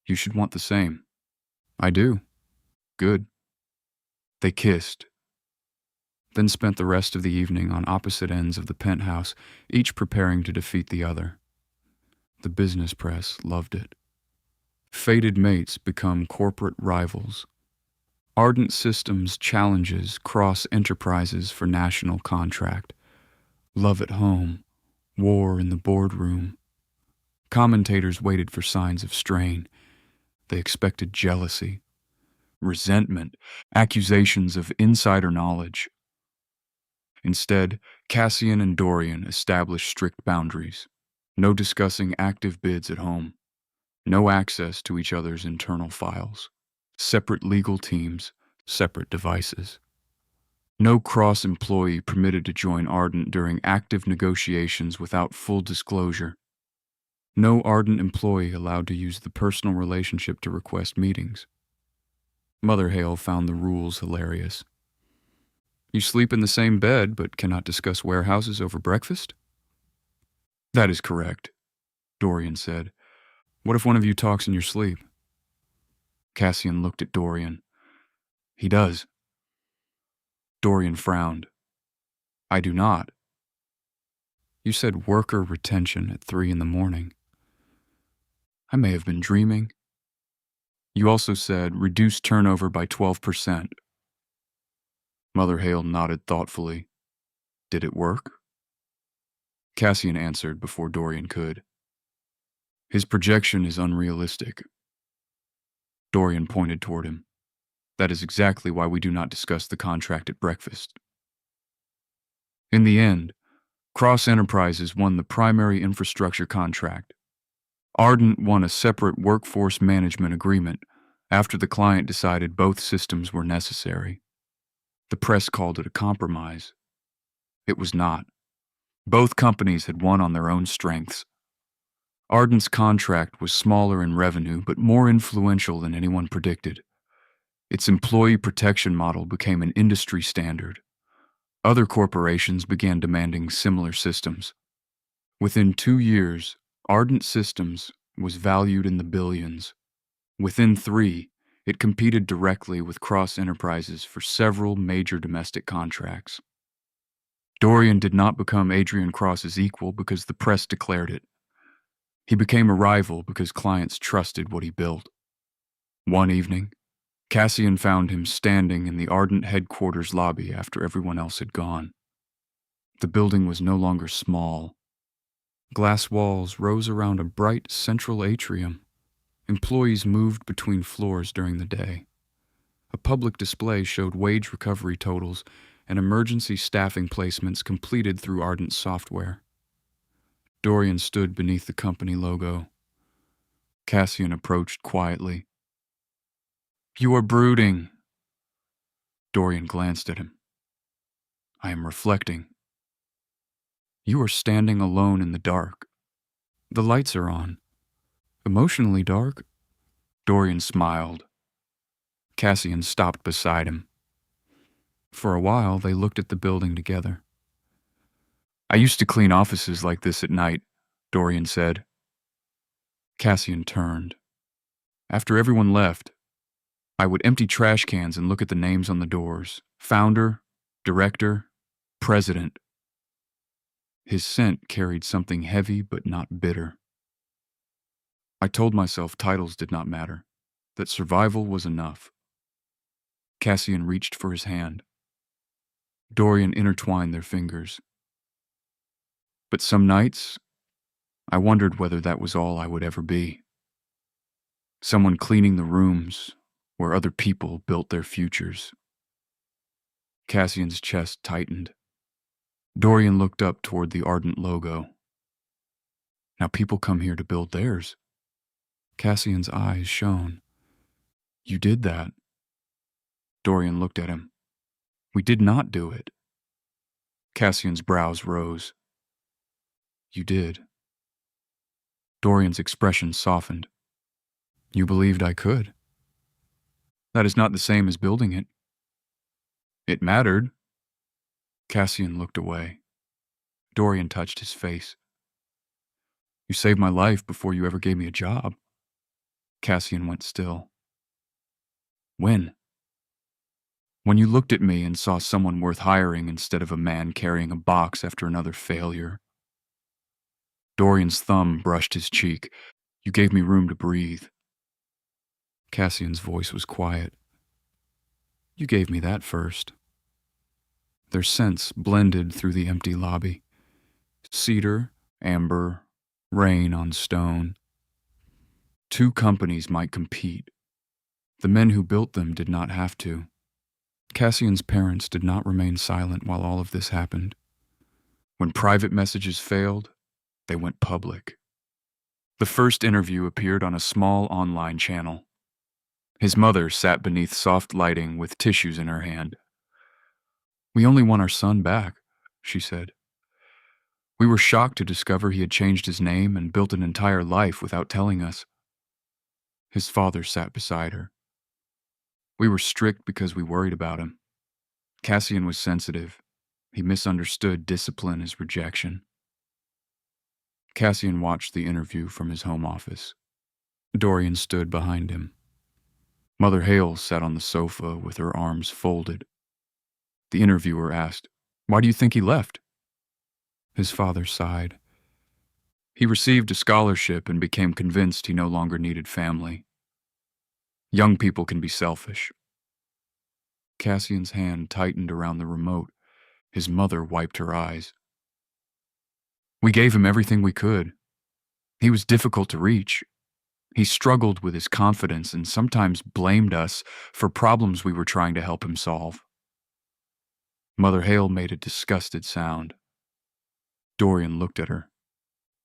You should want the same. I do. Good. They kissed, then spent the rest of the evening on opposite ends of the penthouse, each preparing to defeat the other. The business press loved it. Fated mates become corporate rivals. Ardent Systems challenges Cross Enterprises for national contract. Love at home, war in the boardroom. Commentators waited for signs of strain. They expected jealousy, resentment, accusations of insider knowledge. Instead, Cassian and Dorian established strict boundaries. No discussing active bids at home. No access to each other's internal files. Separate legal teams, separate devices. No Cross employee permitted to join Ardent during active negotiations without full disclosure. No Ardent employee allowed to use the personal relationship to request meetings. Mother Hale found the rules hilarious. You sleep in the same bed but cannot discuss warehouses over breakfast? That is correct, Dorian said. What if one of you talks in your sleep? Cassian looked at Dorian. He does. Dorian frowned. I do not. You said worker retention at 3 a.m. I may have been dreaming. You also said reduce turnover by 12%. Mother Hale nodded thoughtfully. Did it work? Cassian answered before Dorian could. His projection is unrealistic. Dorian pointed toward him. That is exactly why we do not discuss the contract at breakfast. In the end, Cross Enterprises won the primary infrastructure contract. Ardent won a separate workforce management agreement, after the client decided both systems were necessary. The press called it a compromise. It was not. Both companies had won on their own strengths. Ardent's contract was smaller in revenue, but more influential than anyone predicted. Its employee protection model became an industry standard. Other corporations began demanding similar systems. Within 2 years, Ardent Systems was valued in the billions. Within 3, it competed directly with Cross Enterprises for several major domestic contracts. Dorian did not become Adrian Cross's equal because the press declared it. He became a rival because clients trusted what he built. One evening, Cassian found him standing in the Ardent headquarters lobby after everyone else had gone. The building was no longer small. Glass walls rose around a bright central atrium. Employees moved between floors during the day. A public display showed wage recovery totals and emergency staffing placements completed through Ardent software. Dorian stood beneath the company logo. Cassian approached quietly. "You are brooding." Dorian glanced at him. "I am reflecting." "You are standing alone in the dark. The lights are on. Emotionally dark." Dorian smiled. Cassian stopped beside him. For a while, they looked at the building together. "I used to clean offices like this at night," Dorian said. Cassian turned. "After everyone left, I would empty trash cans and look at the names on the doors. Founder, director, president." His scent carried something heavy but not bitter. "I told myself titles did not matter, that survival was enough." Cassian reached for his hand. Dorian intertwined their fingers. "But some nights, I wondered whether that was all I would ever be. Someone cleaning the rooms where other people built their futures." Cassian's chest tightened. Dorian looked up toward the Ardent logo. "Now people come here to build theirs." Cassian's eyes shone. "You did that." Dorian looked at him. "We did not do it." Cassian's brows rose. "You did." Dorian's expression softened. "You believed I could." "That is not the same as building it." "It mattered." Cassian looked away. Dorian touched his face. "You saved my life before you ever gave me a job." Cassian went still. "When?" "When you looked at me and saw someone worth hiring instead of a man carrying a box after another failure." Dorian's thumb brushed his cheek. "You gave me room to breathe." Cassian's voice was quiet. "You gave me that first." Their scents blended through the empty lobby. Cedar, amber, rain on stone. 2 companies might compete. The men who built them did not have to. Cassian's parents did not remain silent while all of this happened. When private messages failed, they went public. The first interview appeared on a small online channel. His mother sat beneath soft lighting with tissues in her hand. "We only want our son back," she said. "We were shocked to discover he had changed his name and built an entire life without telling us." His father sat beside her. "We were strict because we worried about him." Cassian was sensitive. He misunderstood discipline as rejection. Cassian watched the interview from his home office. Dorian stood behind him. Mother Hale sat on the sofa with her arms folded. The interviewer asked, "Why do you think he left?" His father sighed. "He received a scholarship and became convinced he no longer needed family. Young people can be selfish." Cassian's hand tightened around the remote. His mother wiped her eyes. "We gave him everything we could. He was difficult to reach. He struggled with his confidence and sometimes blamed us for problems we were trying to help him solve." Mother Hale made a disgusted sound. Dorian looked at her.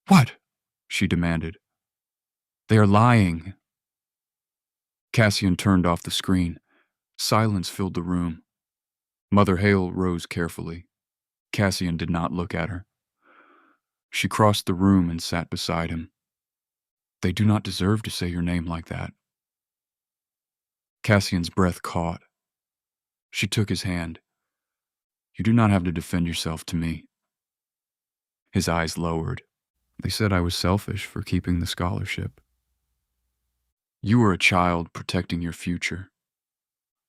"What?" she demanded. "They are lying." Cassian turned off the screen. Silence filled the room. Mother Hale rose carefully. Cassian did not look at her. She crossed the room and sat beside him. They do not deserve to say your name like that. Cassian's breath caught. She took his hand. You do not have to defend yourself to me. His eyes lowered. They said I was selfish for keeping the scholarship. You were a child protecting your future.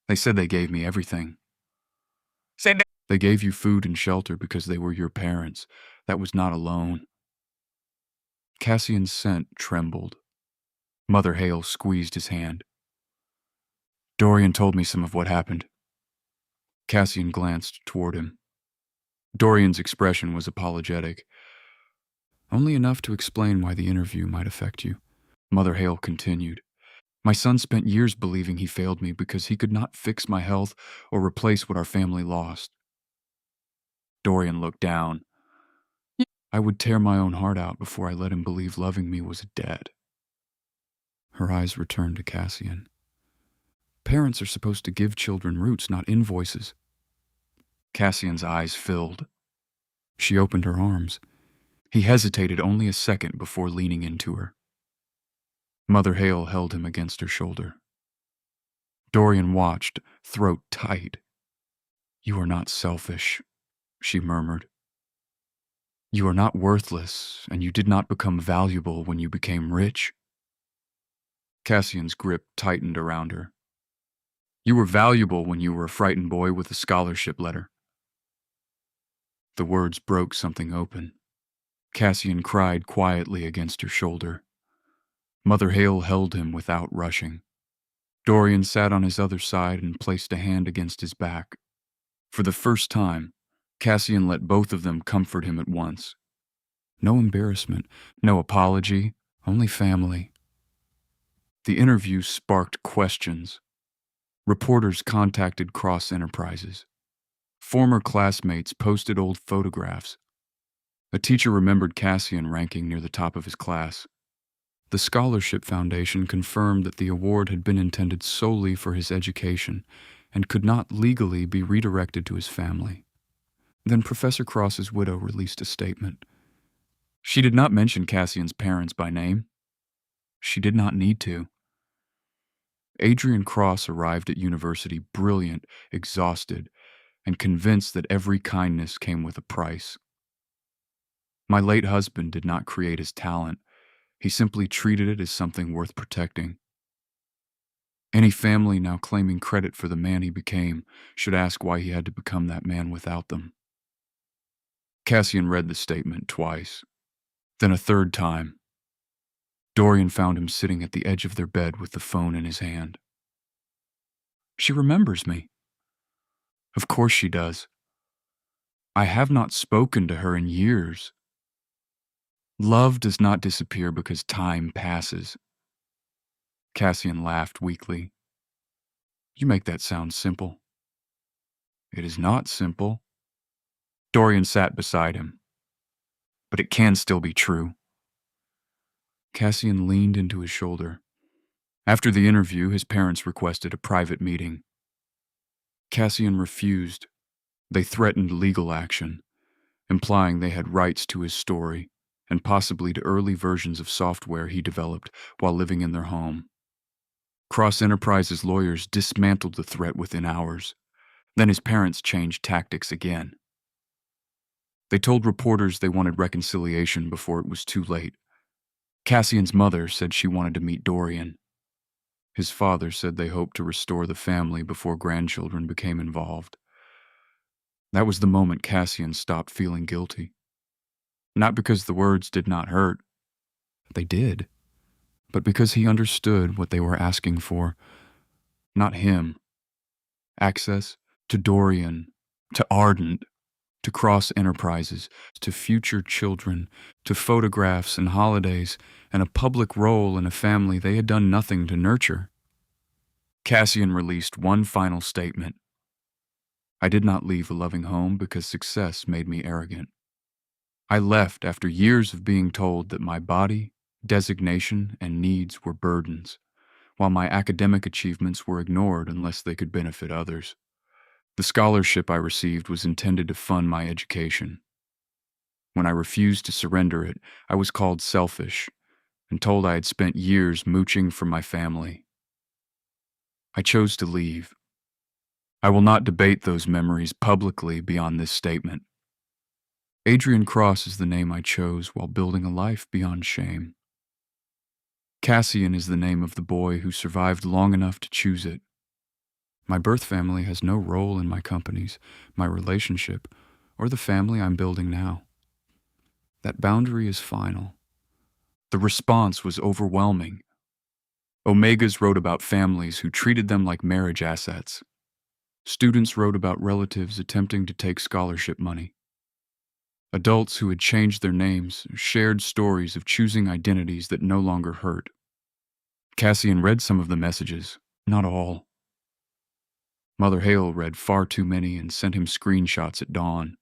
They said they gave me everything. They gave you food and shelter because they were your parents. That was not a loan. Cassian's scent trembled. Mother Hale squeezed his hand. Dorian told me some of what happened. Cassian glanced toward him. Dorian's expression was apologetic. Only enough to explain why the interview might affect you. Mother Hale continued. My son spent years believing he failed me because he could not fix my health or replace what our family lost. Dorian looked down. I would tear my own heart out before I let him believe loving me was a debt. Her eyes returned to Cassian. Parents are supposed to give children roots, not invoices. Cassian's eyes filled. She opened her arms. He hesitated only a second before leaning into her. Mother Hale held him against her shoulder. Dorian watched, throat tight. You are not selfish, she murmured. You are not worthless, and you did not become valuable when you became rich. Cassian's grip tightened around her. You were valuable when you were a frightened boy with a scholarship letter. The words broke something open. Cassian cried quietly against her shoulder. Mother Hale held him without rushing. Dorian sat on his other side and placed a hand against his back. For the first time, Cassian let both of them comfort him at once. No embarrassment, no apology, only family. The interview sparked questions. Reporters contacted Cross Enterprises. Former classmates posted old photographs. A teacher remembered Cassian ranking near the top of his class. The Scholarship Foundation confirmed that the award had been intended solely for his education and could not legally be redirected to his family. Then Professor Cross's widow released a statement. She did not mention Cassian's parents by name. She did not need to. Adrian Cross arrived at university brilliant, exhausted, and convinced that every kindness came with a price. My late husband did not create his talent. He simply treated it as something worth protecting. Any family now claiming credit for the man he became should ask why he had to become that man without them. Cassian read the statement twice, then a third time. Dorian found him sitting at the edge of their bed with the phone in his hand. She remembers me. Of course she does. I have not spoken to her in years. Love does not disappear because time passes. Cassian laughed weakly. You make that sound simple. It is not simple. Dorian sat beside him. But it can still be true. Cassian leaned into his shoulder. After the interview, his parents requested a private meeting. Cassian refused. They threatened legal action, implying they had rights to his story and possibly to early versions of software he developed while living in their home. Cross Enterprises lawyers dismantled the threat within hours. Then his parents changed tactics again. They told reporters they wanted reconciliation before it was too late. Cassian's mother said she wanted to meet Dorian. His father said they hoped to restore the family before grandchildren became involved. That was the moment Cassian stopped feeling guilty. Not because the words did not hurt. They did. But because he understood what they were asking for. Not him. Access to Dorian, to Ardent, to Cross Enterprises, to future children, to photographs and holidays, and a public role in a family they had done nothing to nurture. Cassian released one final statement. I did not leave a loving home because success made me arrogant. I left after years of being told that my body, designation, and needs were burdens, while my academic achievements were ignored unless they could benefit others. The scholarship I received was intended to fund my education. When I refused to surrender it, I was called selfish and told I had spent years mooching from my family. I chose to leave. I will not debate those memories publicly beyond this statement. Adrian Cross is the name I chose while building a life beyond shame. Cassian is the name of the boy who survived long enough to choose it. My birth family has no role in my companies, my relationship, or the family I'm building now. That boundary is final. The response was overwhelming. Omegas wrote about families who treated them like marriage assets. Students wrote about relatives attempting to take scholarship money. Adults who had changed their names shared stories of choosing identities that no longer hurt. Cassian read some of the messages, not all. Mother Hale read far too many and sent him screenshots at dawn.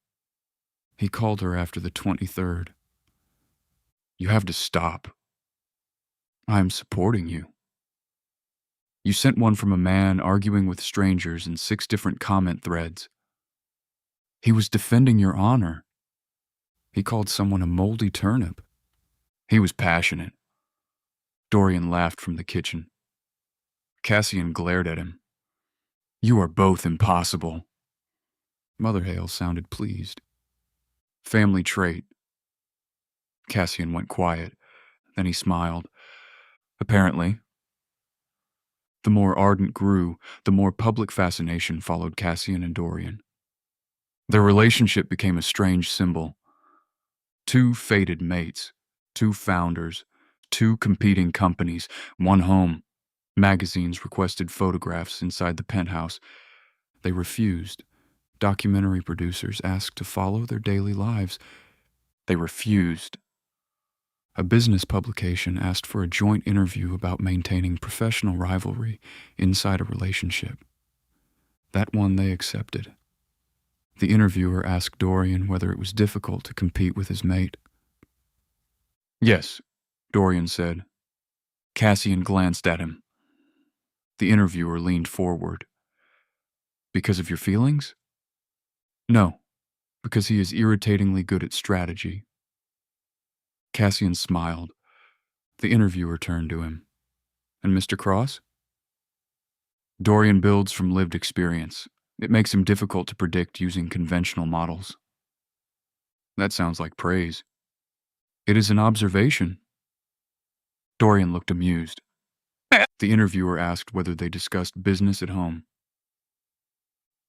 He called her after the 23rd. You have to stop. I am supporting you. You sent one from a man arguing with strangers in 6 different comment threads. He was defending your honor. He called someone a moldy turnip. He was passionate. Dorian laughed from the kitchen. Cassian glared at him. You are both impossible. Mother Hale sounded pleased. Family trait. Cassian went quiet. Then he smiled. Apparently. The more Ardent grew, the more public fascination followed Cassian and Dorian. Their relationship became a strange symbol. 2 fated mates, 2 founders, 2 competing companies, 1 home. Magazines requested photographs inside the penthouse. They refused. Documentary producers asked to follow their daily lives. They refused. A business publication asked for a joint interview about maintaining professional rivalry inside a relationship. That one they accepted. The interviewer asked Dorian whether it was difficult to compete with his mate. Yes, Dorian said. Cassian glanced at him. The interviewer leaned forward. Because of your feelings? No, because he is irritatingly good at strategy. Cassian smiled. The interviewer turned to him. And Mr. Cross? Dorian builds from lived experience. It makes him difficult to predict using conventional models. That sounds like praise. It is an observation. Dorian looked amused. The interviewer asked whether they discussed business at home.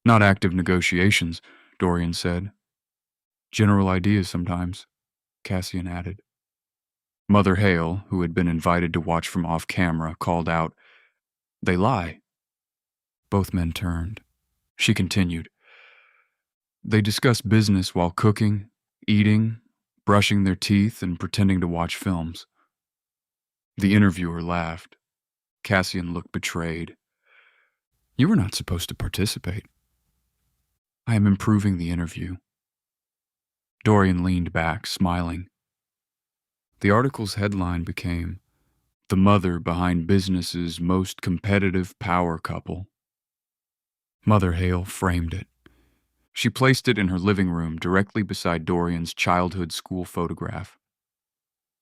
Not active negotiations, Dorian said. General ideas sometimes, Cassian added. Mother Hale, who had been invited to watch from off camera, called out, They lie. Both men turned. She continued. They discuss business while cooking, eating, brushing their teeth, and pretending to watch films. The interviewer laughed. Cassian looked betrayed. You were not supposed to participate. I am improving the interview. Dorian leaned back, smiling. The article's headline became, The Mother Behind Business's Most Competitive Power Couple. Mother Hale framed it. She placed it in her living room directly beside Dorian's childhood school photograph.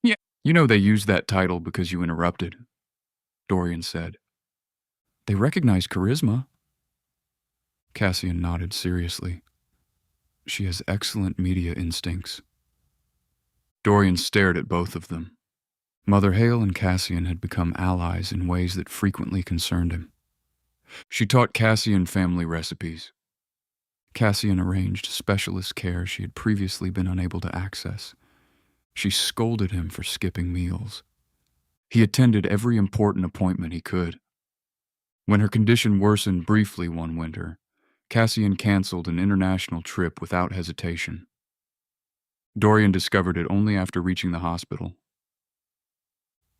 Yeah, you know they used that title because you interrupted, Dorian said. They recognize charisma. Cassian nodded seriously. She has excellent media instincts. Dorian stared at both of them. Mother Hale and Cassian had become allies in ways that frequently concerned him. She taught Cassian family recipes. Cassian arranged specialist care she had previously been unable to access. She scolded him for skipping meals. He attended every important appointment he could. When her condition worsened briefly one winter, Cassian canceled an international trip without hesitation. Dorian discovered it only after reaching the hospital.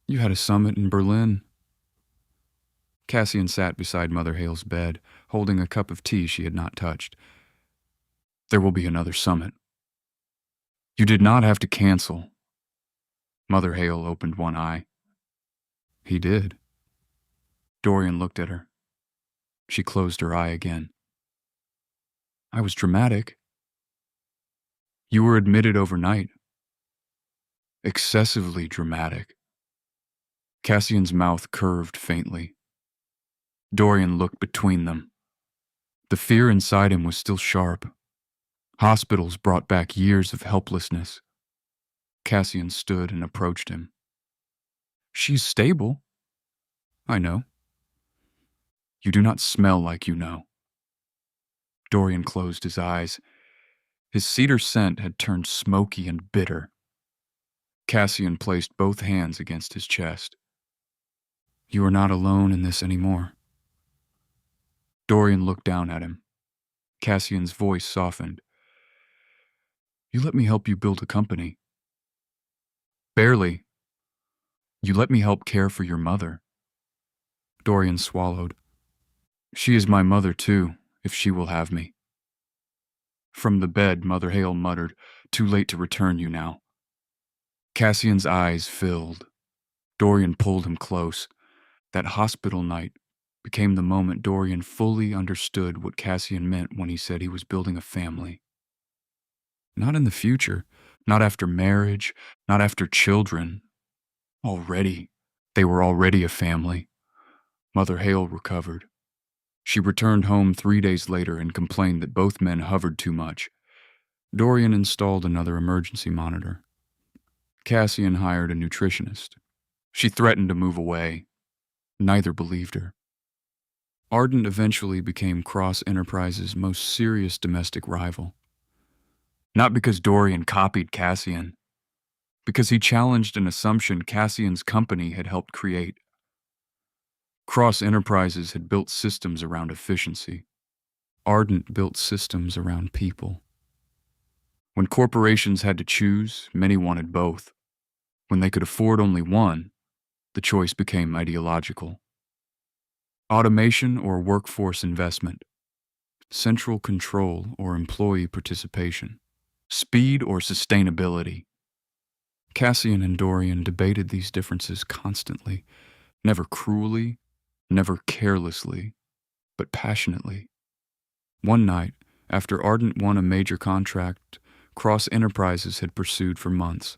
You had a summit in Berlin. Cassian sat beside Mother Hale's bed, holding a cup of tea she had not touched. There will be another summit. You did not have to cancel. Mother Hale opened one eye. He did. Dorian looked at her. She closed her eye again. I was dramatic. You were admitted overnight. Excessively dramatic. Cassian's mouth curved faintly. Dorian looked between them. The fear inside him was still sharp. Hospitals brought back years of helplessness. Cassian stood and approached him. She's stable. I know. You do not smell like you know. Dorian closed his eyes. His cedar scent had turned smoky and bitter. Cassian placed both hands against his chest. You are not alone in this anymore. Dorian looked down at him. Cassian's voice softened. You let me help you build a company. Barely. You let me help care for your mother. Dorian swallowed. She is my mother too, if she will have me. From the bed, Mother Hale muttered, Too late to return you now. Cassian's eyes filled. Dorian pulled him close. That hospital night became the moment Dorian fully understood what Cassian meant when he said he was building a family. Not in the future, not after marriage, not after children. Already. They were already a family. Mother Hale recovered. She returned home 3 days later and complained that both men hovered too much. Dorian installed another emergency monitor. Cassian hired a nutritionist. She threatened to move away. Neither believed her. Ardent eventually became Cross Enterprises' most serious domestic rival. Not because Dorian copied Cassian, because he challenged an assumption Cassian's company had helped create. Cross Enterprises had built systems around efficiency. Ardent built systems around people. When corporations had to choose, many wanted both. When they could afford only one, the choice became ideological. Automation or workforce investment. Central control or employee participation. Speed or sustainability. Cassian and Dorian debated these differences constantly, never cruelly, never carelessly, but passionately. One night, after Ardent won a major contract Cross Enterprises had pursued for months,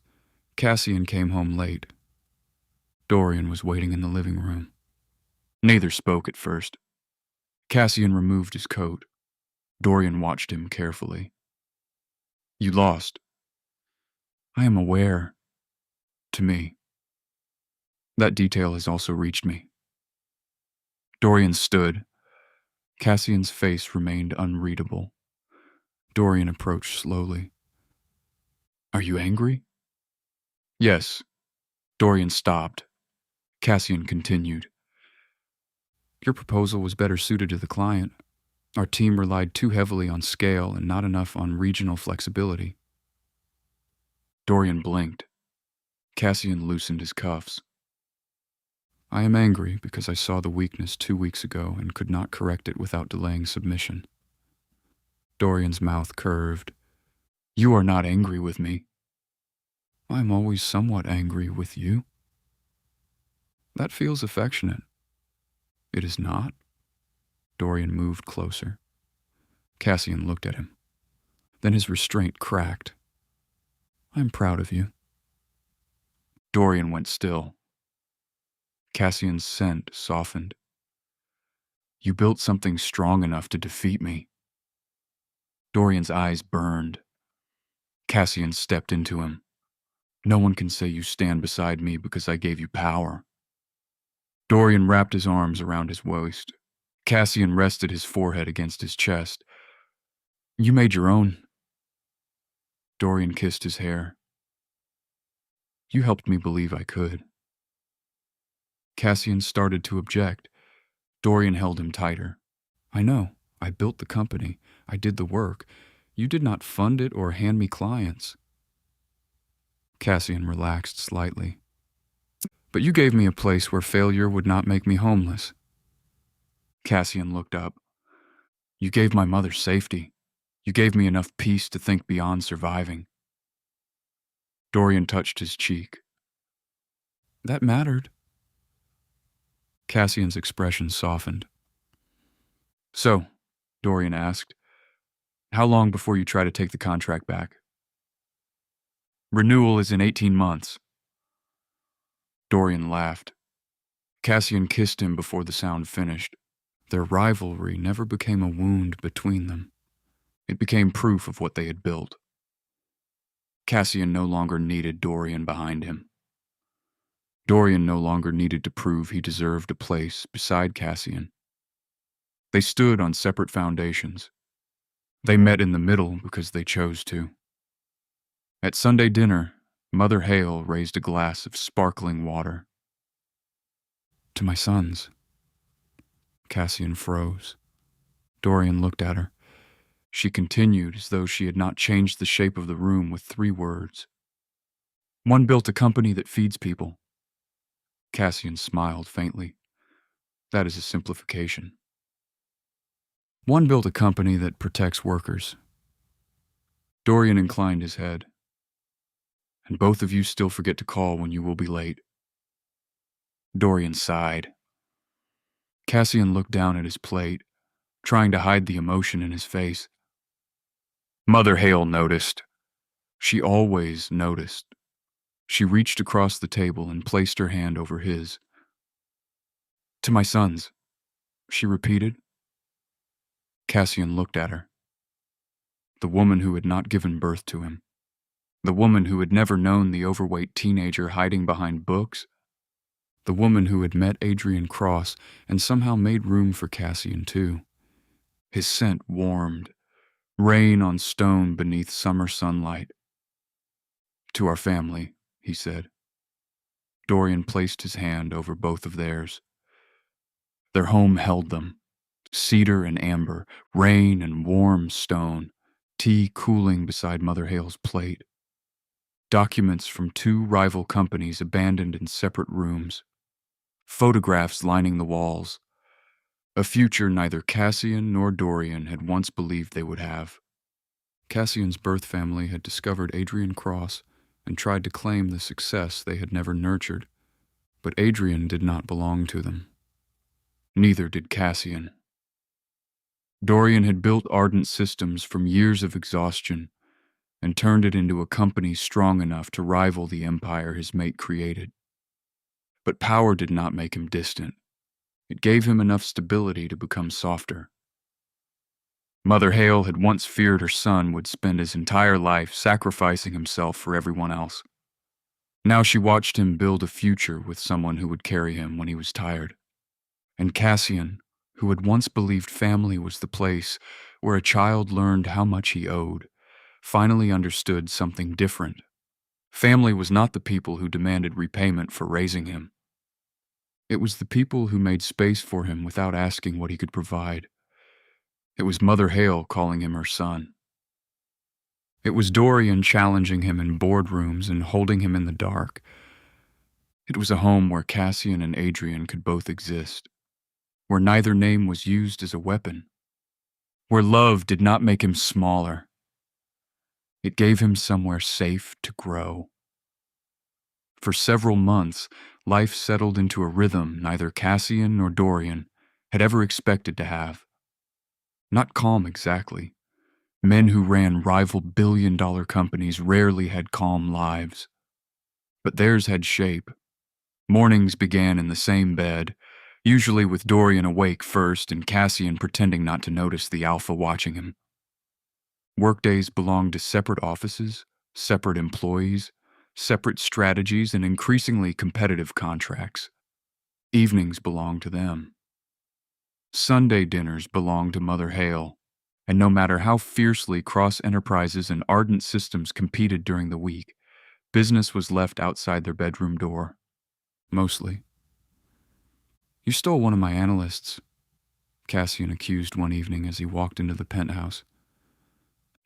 Cassian came home late. Dorian was waiting in the living room. Neither spoke at first. Cassian removed his coat. Dorian watched him carefully. You lost. I am aware. To me. That detail has also reached me. Dorian stood. Cassian's face remained unreadable. Dorian approached slowly. Are you angry? Yes. Dorian stopped. Cassian continued. Your proposal was better suited to the client. Our team relied too heavily on scale and not enough on regional flexibility. Dorian blinked. Cassian loosened his cuffs. I am angry because I saw the weakness 2 weeks ago and could not correct it without delaying submission. Dorian's mouth curved. You are not angry with me. I am always somewhat angry with you. That feels affectionate. It is not. Dorian moved closer. Cassian looked at him. Then his restraint cracked. I am proud of you. Dorian went still. Cassian's scent softened. You built something strong enough to defeat me. Dorian's eyes burned. Cassian stepped into him. No one can say you stand beside me because I gave you power. Dorian wrapped his arms around his waist. Cassian rested his forehead against his chest. You made your own. Dorian kissed his hair. You helped me believe I could. Cassian started to object. Dorian held him tighter. I know. I built the company. I did the work. You did not fund it or hand me clients. Cassian relaxed slightly. But you gave me a place where failure would not make me homeless. Cassian looked up. You gave my mother safety. You gave me enough peace to think beyond surviving. Dorian touched his cheek. That mattered. Cassian's expression softened. "So," Dorian asked, "how long before you try to take the contract back?" "Renewal is in 18 months. Dorian laughed. Cassian kissed him before the sound finished. Their rivalry never became a wound between them. It became proof of what they had built. Cassian no longer needed Dorian behind him. Dorian no longer needed to prove he deserved a place beside Cassian. They stood on separate foundations. They met in the middle because they chose to. At Sunday dinner, Mother Hale raised a glass of sparkling water. "To my sons." Cassian froze. Dorian looked at her. She continued as though she had not changed the shape of the room with 3 words. "One built a company that feeds people." Cassian smiled faintly. "That is a simplification." "One built a company that protects workers." Dorian inclined his head. "And both of you still forget to call when you will be late." Dorian sighed. Cassian looked down at his plate, trying to hide the emotion in his face. Mother Hale noticed. She always noticed. She reached across the table and placed her hand over his. "To my sons," she repeated. Cassian looked at her. The woman who had not given birth to him. The woman who had never known the overweight teenager hiding behind books. The woman who had met Adrian Cross and somehow made room for Cassian too. His scent warmed. Rain on stone beneath summer sunlight. "To our family," he said. Dorian placed his hand over both of theirs. Their home held them. Cedar and amber, rain and warm stone, tea cooling beside Mother Hale's plate. Documents from 2 rival companies abandoned in separate rooms. Photographs lining the walls. A future neither Cassian nor Dorian had once believed they would have. Cassian's birth family had discovered Adrian Cross and tried to claim the success they had never nurtured, but Adrian did not belong to them. Neither did Cassian. Dorian had built Ardent Systems from years of exhaustion and turned it into a company strong enough to rival the empire his mate created. But power did not make him distant. It gave him enough stability to become softer. Mother Hale had once feared her son would spend his entire life sacrificing himself for everyone else. Now she watched him build a future with someone who would carry him when he was tired. And Cassian, who had once believed family was the place where a child learned how much he owed, finally understood something different. Family was not the people who demanded repayment for raising him. It was the people who made space for him without asking what he could provide. It was Mother Hale calling him her son. It was Dorian challenging him in boardrooms and holding him in the dark. It was a home where Cassian and Adrian could both exist, where neither name was used as a weapon, where love did not make him smaller. It gave him somewhere safe to grow. For several months, life settled into a rhythm neither Cassian nor Dorian had ever expected to have. Not calm exactly. Men who ran rival billion-dollar companies rarely had calm lives. But theirs had shape. Mornings began in the same bed, usually with Dorian awake first and Cassian pretending not to notice the alpha watching him. Workdays belonged to separate offices, separate employees, separate strategies, and increasingly competitive contracts. Evenings belonged to them. Sunday dinners belonged to Mother Hale, and no matter how fiercely Cross Enterprises and Ardent Systems competed during the week, business was left outside their bedroom door. Mostly. "You stole one of my analysts," Cassian accused one evening as he walked into the penthouse.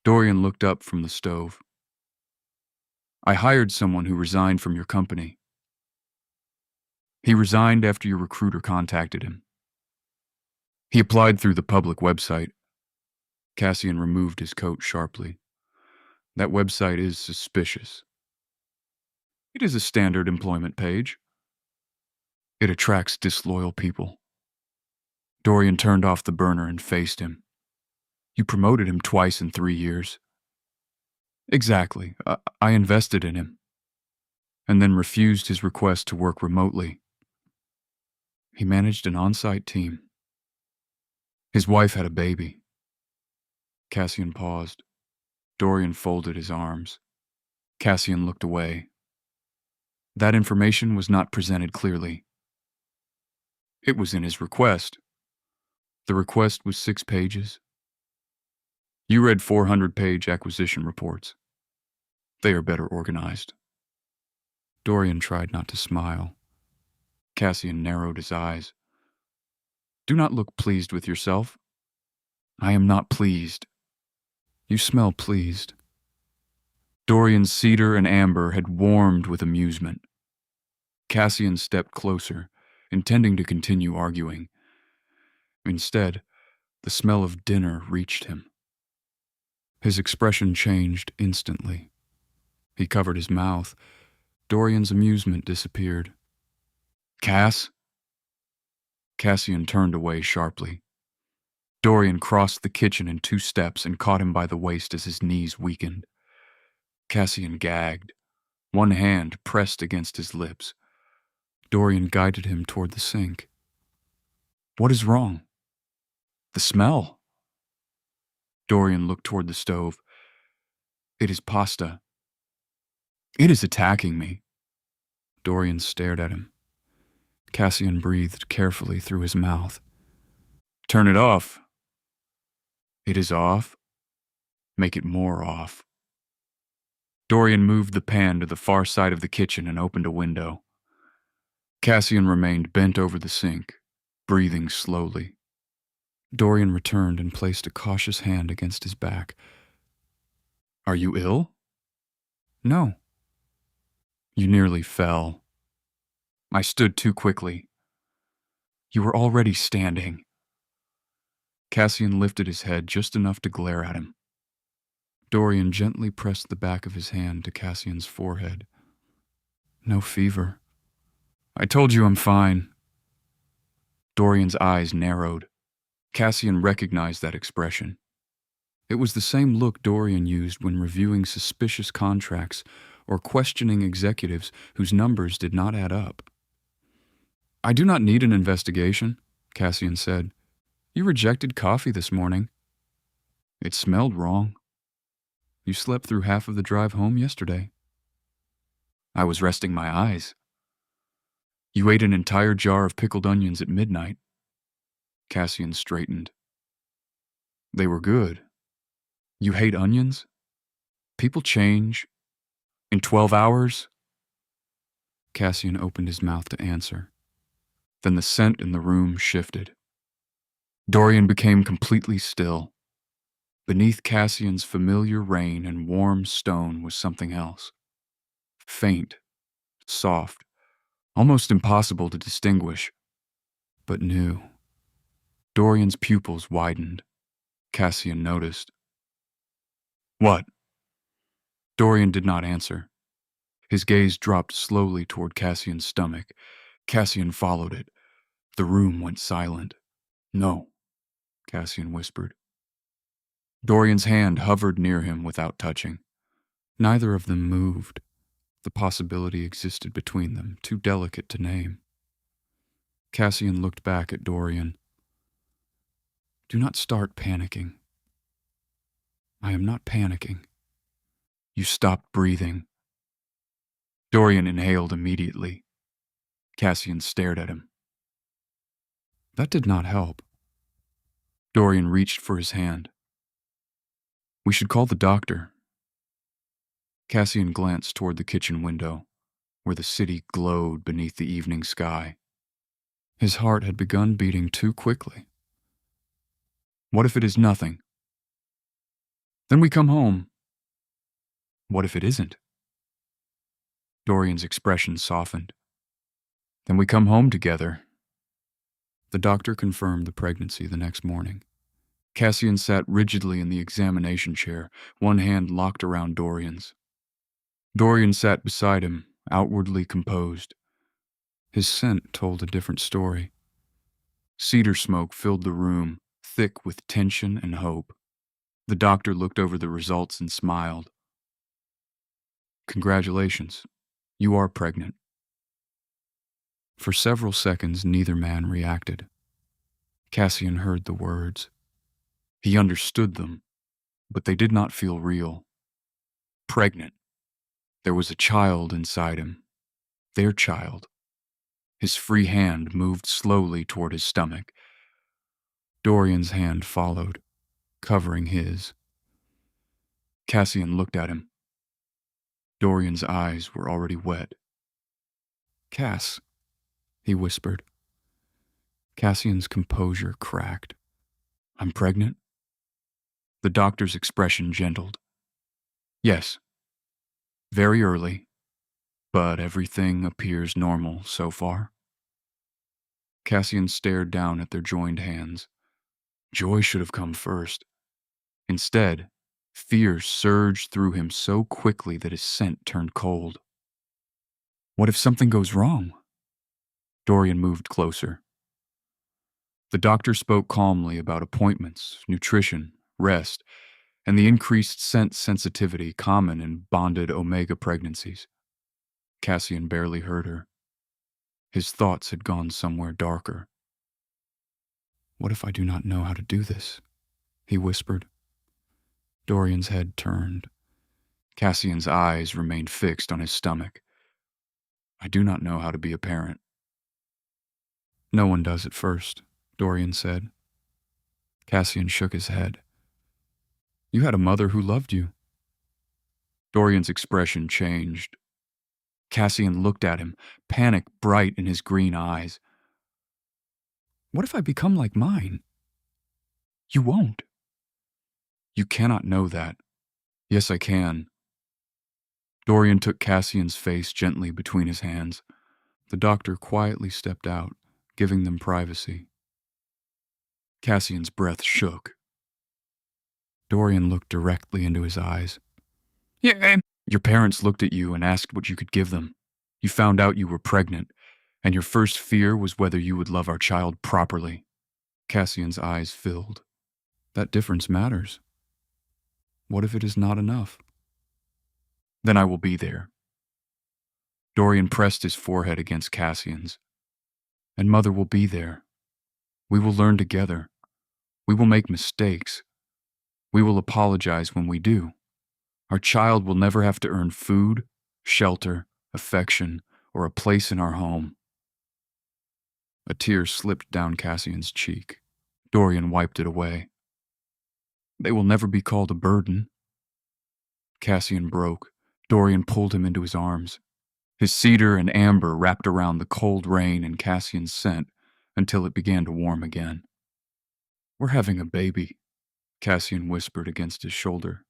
Dorian looked up from the stove. "I hired someone who resigned from your company." "He resigned after your recruiter contacted him." "He applied through the public website." Cassian removed his coat sharply. "That website is suspicious." "It is a standard employment page." It attracts disloyal people. Dorian turned off the burner and faced him. You promoted him twice in 3 years. Exactly. I invested in him. And then refused his request to work remotely. He managed an on-site team. His wife had a baby. Cassian paused. Dorian folded his arms. Cassian looked away. That information was not presented clearly. It was in his request. The request was 6 pages. You read 400-page acquisition reports. They are better organized. Dorian tried not to smile. Cassian narrowed his eyes. Do not look pleased with yourself. I am not pleased. You smell pleased. Dorian's cedar and amber had warmed with amusement. Cassian stepped closer, intending to continue arguing. Instead, the smell of dinner reached him. His expression changed instantly. He covered his mouth. Dorian's amusement disappeared. Cass? Cassian turned away sharply. Dorian crossed the kitchen in 2 steps and caught him by the waist as his knees weakened. Cassian gagged, one hand pressed against his lips. Dorian guided him toward the sink. What is wrong? The smell. Dorian looked toward the stove. It is pasta. It is attacking me. Dorian stared at him. Cassian breathed carefully through his mouth. Turn it off. It is off. Make it more off. Dorian moved the pan to the far side of the kitchen and opened a window. Cassian remained bent over the sink, breathing slowly. Dorian returned and placed a cautious hand against his back. Are you ill? No. You nearly fell. I stood too quickly. You were already standing. Cassian lifted his head just enough to glare at him. Dorian gently pressed the back of his hand to Cassian's forehead. No fever. I told you I'm fine. Dorian's eyes narrowed. Cassian recognized that expression. It was the same look Dorian used when reviewing suspicious contracts or questioning executives whose numbers did not add up. I do not need an investigation, Cassian said. You rejected coffee this morning. It smelled wrong. You slept through half of the drive home yesterday. I was resting my eyes. You ate an entire jar of pickled onions at midnight. Cassian straightened. They were good. You hate onions? People change. In 12 hours? Cassian opened his mouth to answer. Then the scent in the room shifted. Dorian became completely still. Beneath Cassian's familiar rain and warm stone was something else. Faint, soft, almost impossible to distinguish, but new. Dorian's pupils widened. Cassian noticed. What? Dorian did not answer. His gaze dropped slowly toward Cassian's stomach. Cassian followed it. The room went silent. No, Cassian whispered. Dorian's hand hovered near him without touching. Neither of them moved. The possibility existed between them, too delicate to name. Cassian looked back at Dorian. Do not start panicking. I am not panicking. You stopped breathing. Dorian inhaled immediately. Cassian stared at him. That did not help. Dorian reached for his hand. We should call the doctor. Cassian glanced toward the kitchen window, where the city glowed beneath the evening sky. His heart had begun beating too quickly. What if it is nothing? Then we come home. What if it isn't? Dorian's expression softened. Then we come home together. The doctor confirmed the pregnancy the next morning. Cassian sat rigidly in the examination chair, one hand locked around Dorian's. Dorian sat beside him, outwardly composed. His scent told a different story. Cedar smoke filled the room, thick with tension and hope. The doctor looked over the results and smiled. Congratulations. You are pregnant. For several seconds, neither man reacted. Cassian heard the words. He understood them, but they did not feel real. Pregnant. There was a child inside him. Their child. His free hand moved slowly toward his stomach. Dorian's hand followed, covering his. Cassian looked at him. Dorian's eyes were already wet. Cass, he whispered. Cassian's composure cracked. I'm pregnant? The doctor's expression gentled. Yes. Very early, but everything appears normal so far. Cassian stared down at their joined hands. Joy should have come first. Instead, fear surged through him so quickly that his scent turned cold. What if something goes wrong? Dorian moved closer. The doctor spoke calmly about appointments, nutrition, rest, and the increased scent sensitivity common in bonded Omega pregnancies. Cassian barely heard her. His thoughts had gone somewhere darker. What if I do not know how to do this? He whispered. Dorian's head turned. Cassian's eyes remained fixed on his stomach. I do not know how to be a parent. No one does at first, Dorian said. Cassian shook his head. You had a mother who loved you. Dorian's expression changed. Cassian looked at him, panic bright in his green eyes. What if I become like mine? You won't. You cannot know that. Yes, I can. Dorian took Cassian's face gently between his hands. The doctor quietly stepped out, giving them privacy. Cassian's breath shook. Dorian looked directly into his eyes. Yeah. Your parents looked at you and asked what you could give them. You found out you were pregnant, and your first fear was whether you would love our child properly. Cassian's eyes filled. That difference matters. What if it is not enough? Then I will be there. Dorian pressed his forehead against Cassian's. And Mother will be there. We will learn together. We will make mistakes. We will apologize when we do. Our child will never have to earn food, shelter, affection, or a place in our home. A tear slipped down Cassian's cheek. Dorian wiped it away. They will never be called a burden. Cassian broke. Dorian pulled him into his arms. His cedar and amber wrapped around the cold rain and Cassian's scent until it began to warm again. We're having a baby, Cassian whispered against his shoulder.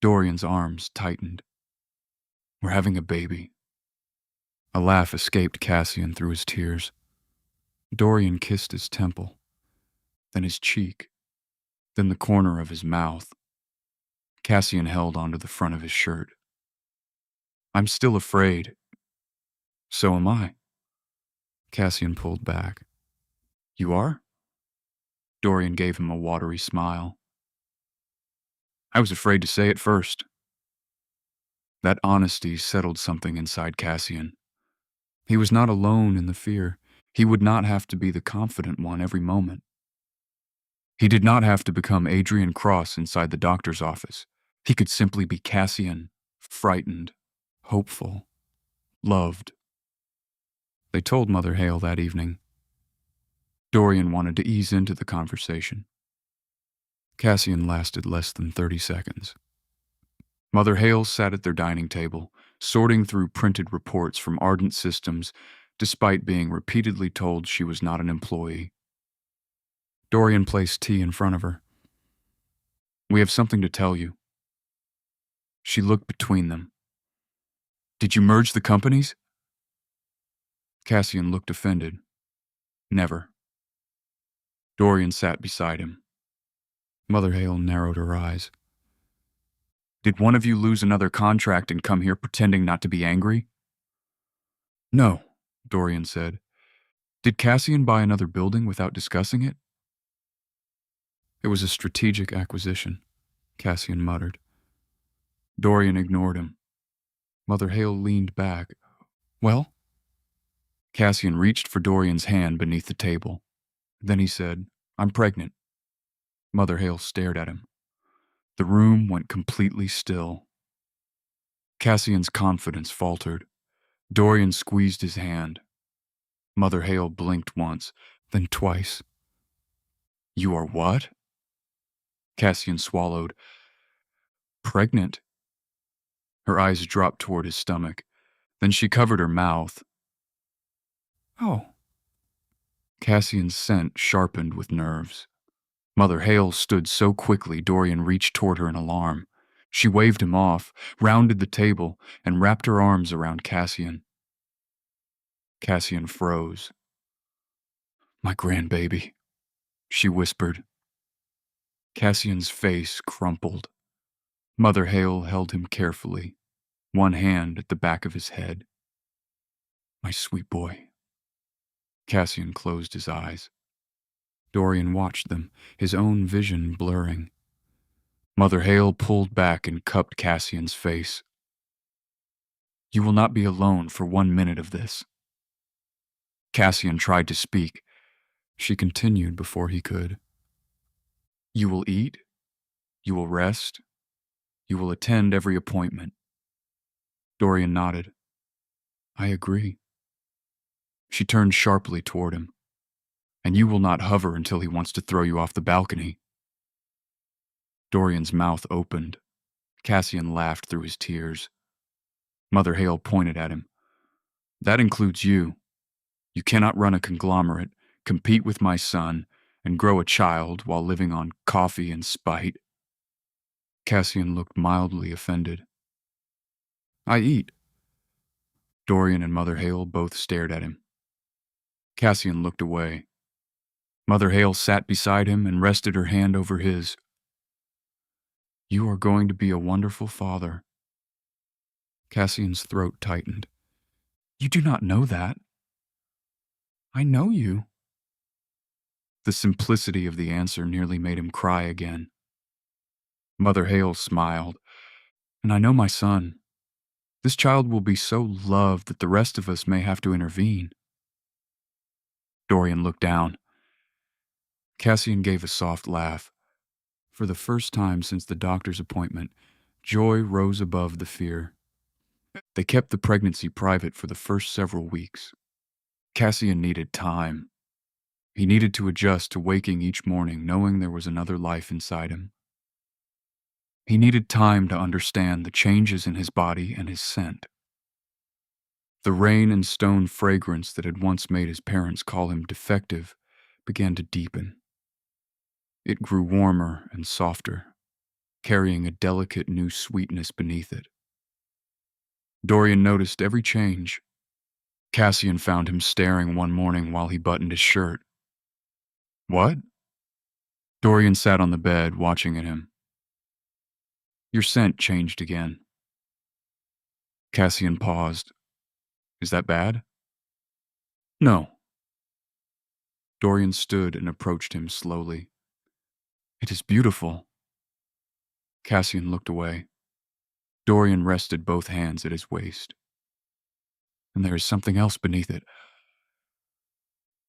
Dorian's arms tightened. We're having a baby. A laugh escaped Cassian through his tears. Dorian kissed his temple, then his cheek, then the corner of his mouth. Cassian held onto the front of his shirt. I'm still afraid. So am I. Cassian pulled back. You are? Dorian gave him a watery smile. I was afraid to say it first. That honesty settled something inside Cassian. He was not alone in the fear. He would not have to be the confident one every moment. He did not have to become Adrian Cross inside the doctor's office. He could simply be Cassian, frightened, hopeful, loved. They told Mother Hale that evening. Dorian wanted to ease into the conversation. Cassian lasted less than 30 seconds. Mother Hale sat at their dining table, sorting through printed reports from Ardent Systems, despite being repeatedly told she was not an employee. Dorian placed tea in front of her. We have something to tell you. She looked between them. Did you merge the companies? Cassian looked offended. Never. Dorian sat beside him. Mother Hale narrowed her eyes. Did one of you lose another contract and come here pretending not to be angry? No, Dorian said. Did Cassian buy another building without discussing it? It was a strategic acquisition, Cassian muttered. Dorian ignored him. Mother Hale leaned back. Well? Cassian reached for Dorian's hand beneath the table. Then he said, I'm pregnant. Mother Hale stared at him. The room went completely still. Cassian's confidence faltered. Dorian squeezed his hand. Mother Hale blinked once, then twice. You are what? Cassian swallowed. Pregnant. Her eyes dropped toward his stomach. Then she covered her mouth. Oh. Cassian's scent sharpened with nerves. Mother Hale stood so quickly Dorian reached toward her in alarm. She waved him off, rounded the table, and wrapped her arms around Cassian. Cassian froze. My grandbaby, she whispered. Cassian's face crumpled. Mother Hale held him carefully, one hand at the back of his head. My sweet boy. Cassian closed his eyes. Dorian watched them, his own vision blurring. Mother Hale pulled back and cupped Cassian's face. You will not be alone for 1 minute of this. Cassian tried to speak. She continued before he could. You will eat. You will rest. You will attend every appointment. Dorian nodded. I agree. She turned sharply toward him. And you will not hover until he wants to throw you off the balcony. Dorian's mouth opened. Cassian laughed through his tears. Mother Hale pointed at him. That includes you. You cannot run a conglomerate, compete with my son, and grow a child while living on coffee and spite. Cassian looked mildly offended. I eat. Dorian and Mother Hale both stared at him. Cassian looked away. Mother Hale sat beside him and rested her hand over his. You are going to be a wonderful father. Cassian's throat tightened. You do not know that. I know you. The simplicity of the answer nearly made him cry again. Mother Hale smiled. And I know my son. This child will be so loved that the rest of us may have to intervene. Dorian looked down. Cassian gave a soft laugh. For the first time since the doctor's appointment, joy rose above the fear. They kept the pregnancy private for the first several weeks. Cassian needed time. He needed to adjust to waking each morning knowing there was another life inside him. He needed time to understand the changes in his body and his scent. The rain and stone fragrance that had once made his parents call him defective began to deepen. It grew warmer and softer, carrying a delicate new sweetness beneath it. Dorian noticed every change. Cassian found him staring one morning while he buttoned his shirt. What? Dorian sat on the bed, watching at him. Your scent changed again. Cassian paused. Is that bad? No. Dorian stood and approached him slowly. It is beautiful. Cassian looked away. Dorian rested both hands at his waist. And there is something else beneath it.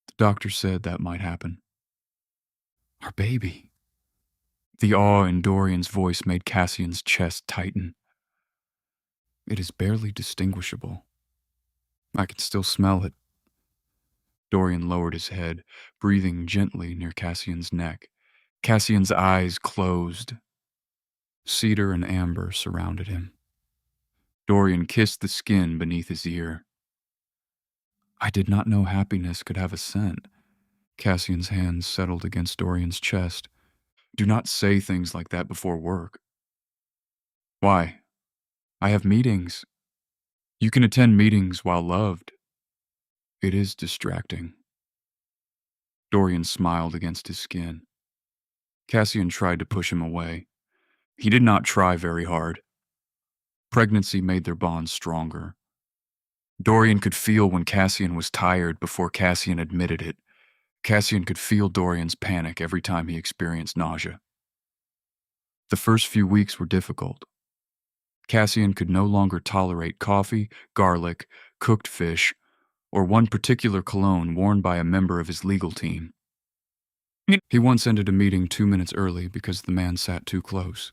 The doctor said that might happen. Our baby. The awe in Dorian's voice made Cassian's chest tighten. It is barely distinguishable. I can still smell it. Dorian lowered his head, breathing gently near Cassian's neck. Cassian's eyes closed. Cedar and amber surrounded him. Dorian kissed the skin beneath his ear. I did not know happiness could have a scent. Cassian's hands settled against Dorian's chest. Do not say things like that before work. Why? I have meetings. You can attend meetings while loved. It is distracting. Dorian smiled against his skin. Cassian tried to push him away. He did not try very hard. Pregnancy made their bond stronger. Dorian could feel when Cassian was tired before Cassian admitted it. Cassian could feel Dorian's panic every time he experienced nausea. The first few weeks were difficult. Cassian could no longer tolerate coffee, garlic, cooked fish, or one particular cologne worn by a member of his legal team. He once ended a meeting 2 minutes early because the man sat too close.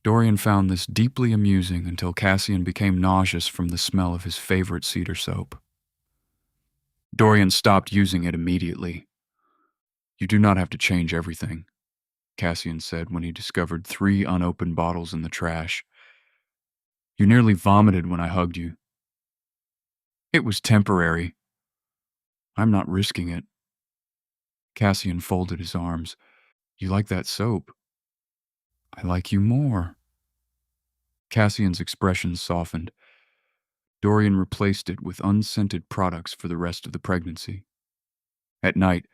Dorian found this deeply amusing until Cassian became nauseous from the smell of his favorite cedar soap. Dorian stopped using it immediately. "You do not have to change everything," Cassian said when he discovered 3 unopened bottles in the trash. "You nearly vomited when I hugged you." "It was temporary." "I'm not risking it." Cassian folded his arms. "You like that soap." "I like you more." Cassian's expression softened. Dorian replaced it with unscented products for the rest of the pregnancy. At night,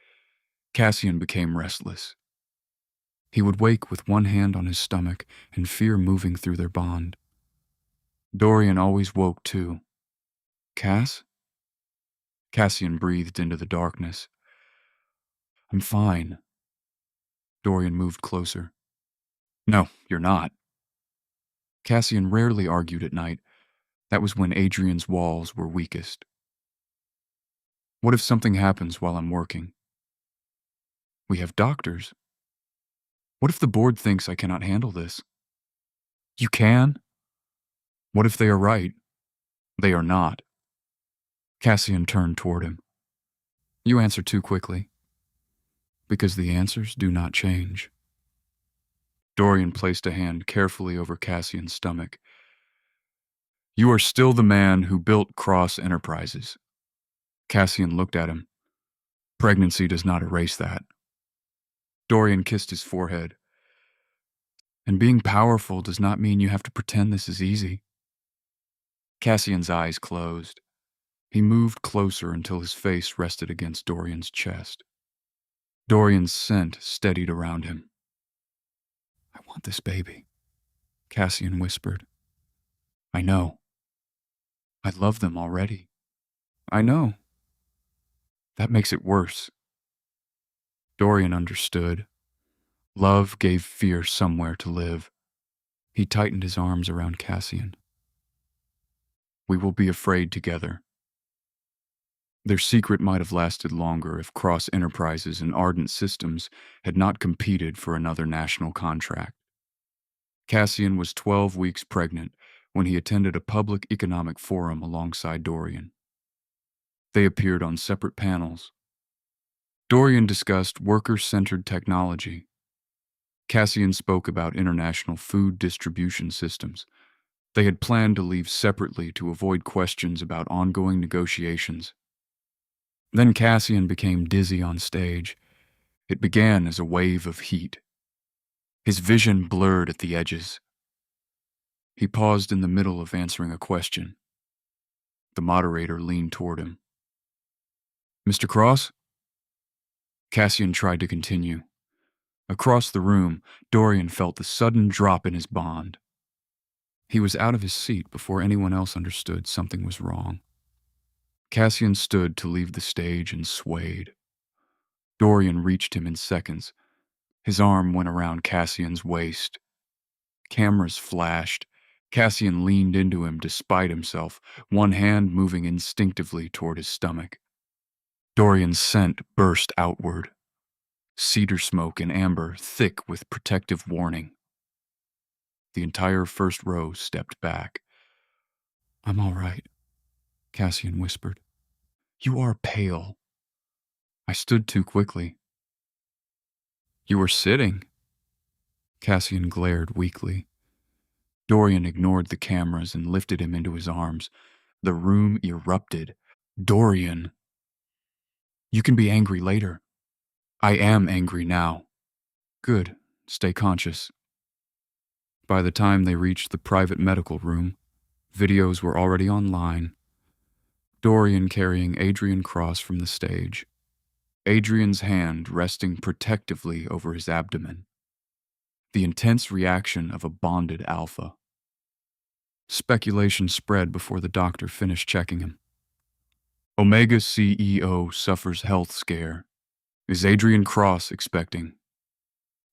Cassian became restless. He would wake with one hand on his stomach and fear moving through their bond. Dorian always woke too. "Cass?" Cassian breathed into the darkness. "I'm fine." Dorian moved closer. "No, you're not." Cassian rarely argued at night. That was when Adrian's walls were weakest. "What if something happens while I'm working?" "We have doctors." "What if the board thinks I cannot handle this?" "You can." "What if they are right?" "They are not." Cassian turned toward him. "You answer too quickly." "Because the answers do not change." Dorian placed a hand carefully over Cassian's stomach. "You are still the man who built Cross Enterprises." Cassian looked at him. "Pregnancy does not erase that." Dorian kissed his forehead. "And being powerful does not mean you have to pretend this is easy." Cassian's eyes closed. He moved closer until his face rested against Dorian's chest. Dorian's scent steadied around him. "I want this baby," Cassian whispered. "I know." "I love them already." "I know." "That makes it worse." Dorian understood. Love gave fear somewhere to live. He tightened his arms around Cassian. "We will be afraid together." Their secret might have lasted longer if Cross Enterprises and Ardent Systems had not competed for another national contract. Cassian was 12 weeks pregnant when he attended a public economic forum alongside Dorian. They appeared on separate panels. Dorian discussed worker-centered technology. Cassian spoke about international food distribution systems. They had planned to leave separately to avoid questions about ongoing negotiations. Then Cassian became dizzy on stage. It began as a wave of heat. His vision blurred at the edges. He paused in the middle of answering a question. The moderator leaned toward him. "Mr. Cross?" Cassian tried to continue. Across the room, Dorian felt the sudden drop in his bond. He was out of his seat before anyone else understood something was wrong. Cassian stood to leave the stage and swayed. Dorian reached him in seconds. His arm went around Cassian's waist. Cameras flashed. Cassian leaned into him despite himself, one hand moving instinctively toward his stomach. Dorian's scent burst outward. Cedar smoke and amber, thick with protective warning. The entire first row stepped back. "I'm all right," Cassian whispered. "You are pale." "I stood too quickly." "You were sitting." Cassian glared weakly. Dorian ignored the cameras and lifted him into his arms. The room erupted. "Dorian, you can be angry later." "I am angry now." "Good. Stay conscious." By the time they reached the private medical room, videos were already online. Dorian carrying Adrian Cross from the stage. Adrian's hand resting protectively over his abdomen. The intense reaction of a bonded alpha. Speculation spread before the doctor finished checking him. Omega CEO suffers health scare. Is Adrian Cross expecting?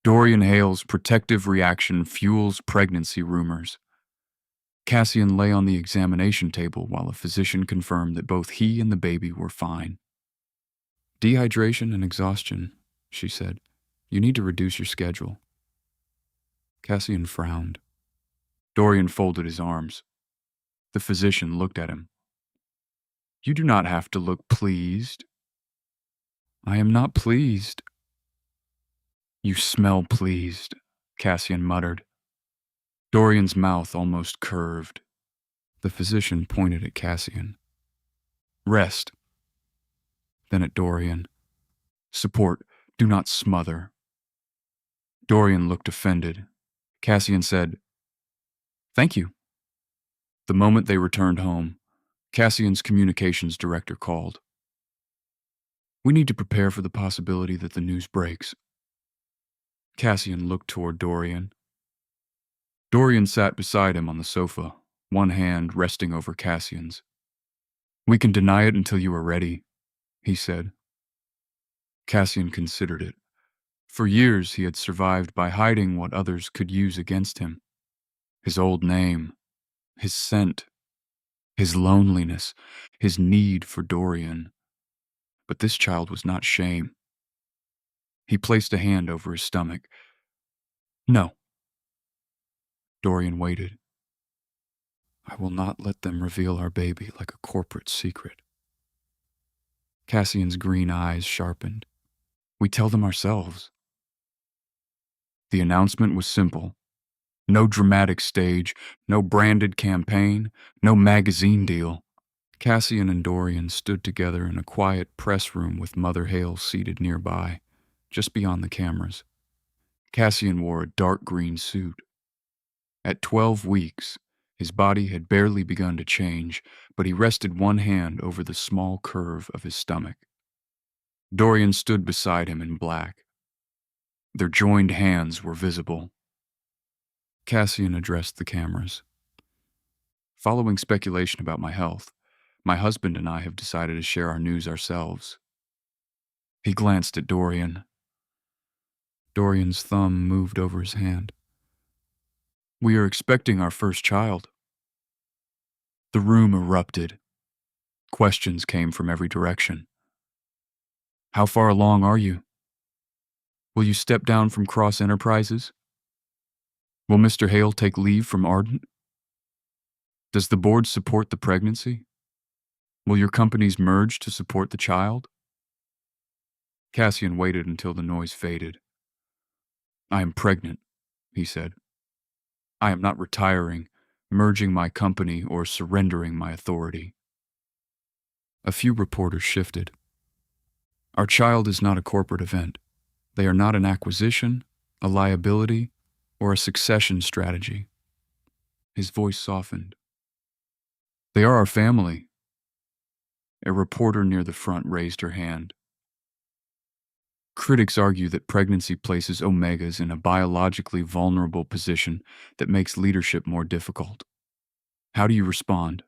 Dorian Hale's protective reaction fuels pregnancy rumors. Cassian lay on the examination table while a physician confirmed that both he and the baby were fine. Dehydration and exhaustion, she said. You need to reduce your schedule. Cassian frowned. Dorian folded his arms. The physician looked at him. You do not have to look pleased. I am not pleased. You smell pleased, Cassian muttered. Dorian's mouth almost curved. The physician pointed at Cassian. Rest. Then at Dorian. Support. Do not smother. Dorian looked offended. Cassian said, Thank you. The moment they returned home, Cassian's communications director called. We need to prepare for the possibility that the news breaks. Cassian looked toward Dorian. Dorian sat beside him on the sofa, one hand resting over Cassian's. We can deny it until you are ready, he said. Cassian considered it. For years he had survived by hiding what others could use against him. His old name, his scent, his loneliness, his need for Dorian. But this child was not shame. He placed a hand over his stomach. No. Dorian waited. I will not let them reveal our baby like a corporate secret. Cassian's green eyes sharpened. We tell them ourselves. The announcement was simple. No dramatic stage, no branded campaign, no magazine deal. Cassian and Dorian stood together in a quiet press room with Mother Hale seated nearby, just beyond the cameras. Cassian wore a dark green suit. At 12 weeks, his body had barely begun to change, but he rested one hand over the small curve of his stomach. Dorian stood beside him in black. Their joined hands were visible. Cassian addressed the cameras. Following speculation about my health, my husband and I have decided to share our news ourselves. He glanced at Dorian. Dorian's thumb moved over his hand. We are expecting our first child. The room erupted. Questions came from every direction. How far along are you? Will you step down from Cross Enterprises? Will Mr. Hale take leave from Ardent? Does the board support the pregnancy? Will your companies merge to support the child? Cassian waited until the noise faded. I am pregnant, he said. I am not retiring, merging my company, or surrendering my authority. A few reporters shifted. Our child is not a corporate event. They are not an acquisition, a liability, or a succession strategy. His voice softened. They are our family. A reporter near the front raised her hand. Critics argue that pregnancy places omegas in a biologically vulnerable position that makes leadership more difficult. How do you respond?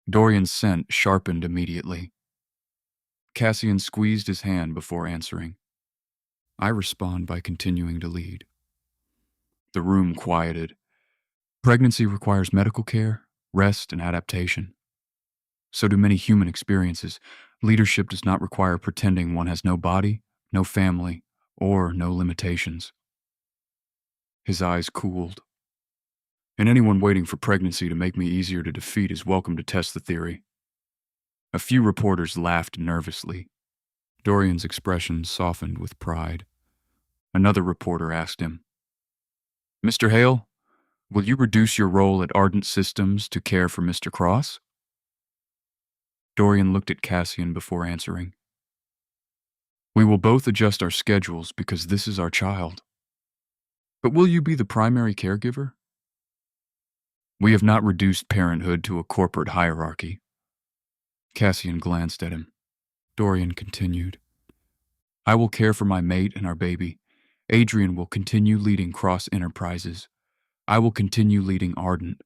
Dorian's scent sharpened immediately. Cassian squeezed his hand before answering. I respond by continuing to lead. The room quieted. Pregnancy requires medical care, rest, and adaptation. So do many human experiences. Leadership does not require pretending one has no body, no family, or no limitations. His eyes cooled. And anyone waiting for pregnancy to make me easier to defeat is welcome to test the theory. A few reporters laughed nervously. Dorian's expression softened with pride. Another reporter asked him, Mr. Hale, will you reduce your role at Ardent Systems to care for Mr. Cross? Dorian looked at Cassian before answering. We will both adjust our schedules because this is our child. But will you be the primary caregiver? We have not reduced parenthood to a corporate hierarchy. Cassian glanced at him. Dorian continued. I will care for my mate and our baby. Adrian will continue leading Cross Enterprises. I will continue leading Ardent.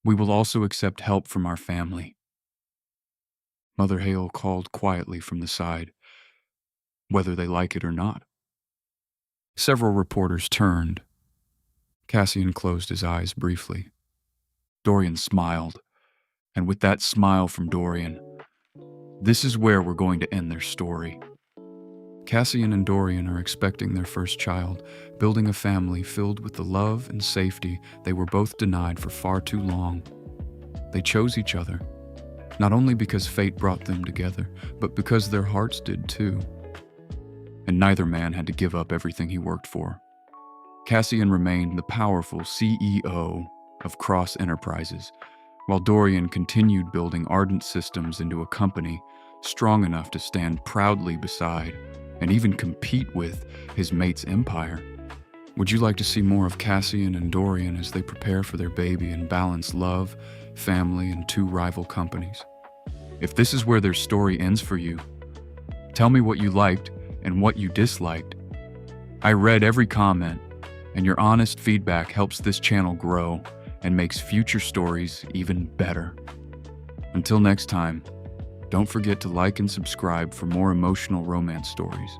We will also accept help from our family. Mother Hale called quietly from the side, whether they like it or not. Several reporters turned. Cassian closed his eyes briefly. Dorian smiled, and with that smile from Dorian, this is where we're going to end their story. Cassian and Dorian are expecting their first child, building a family filled with the love and safety they were both denied for far too long. They chose each other, not only because fate brought them together, but because their hearts did too. And neither man had to give up everything he worked for. Cassian remained the powerful CEO of Cross Enterprises, while Dorian continued building Ardent Systems into a company strong enough to stand proudly beside and even compete with his mate's empire. Would you like to see more of Cassian and Dorian as they prepare for their baby and balance love, family, and two rival companies? If this is where their story ends for you, tell me what you liked and what you disliked. I read every comment, and your honest feedback helps this channel grow and makes future stories even better. Until next time, don't forget to like and subscribe for more emotional romance stories.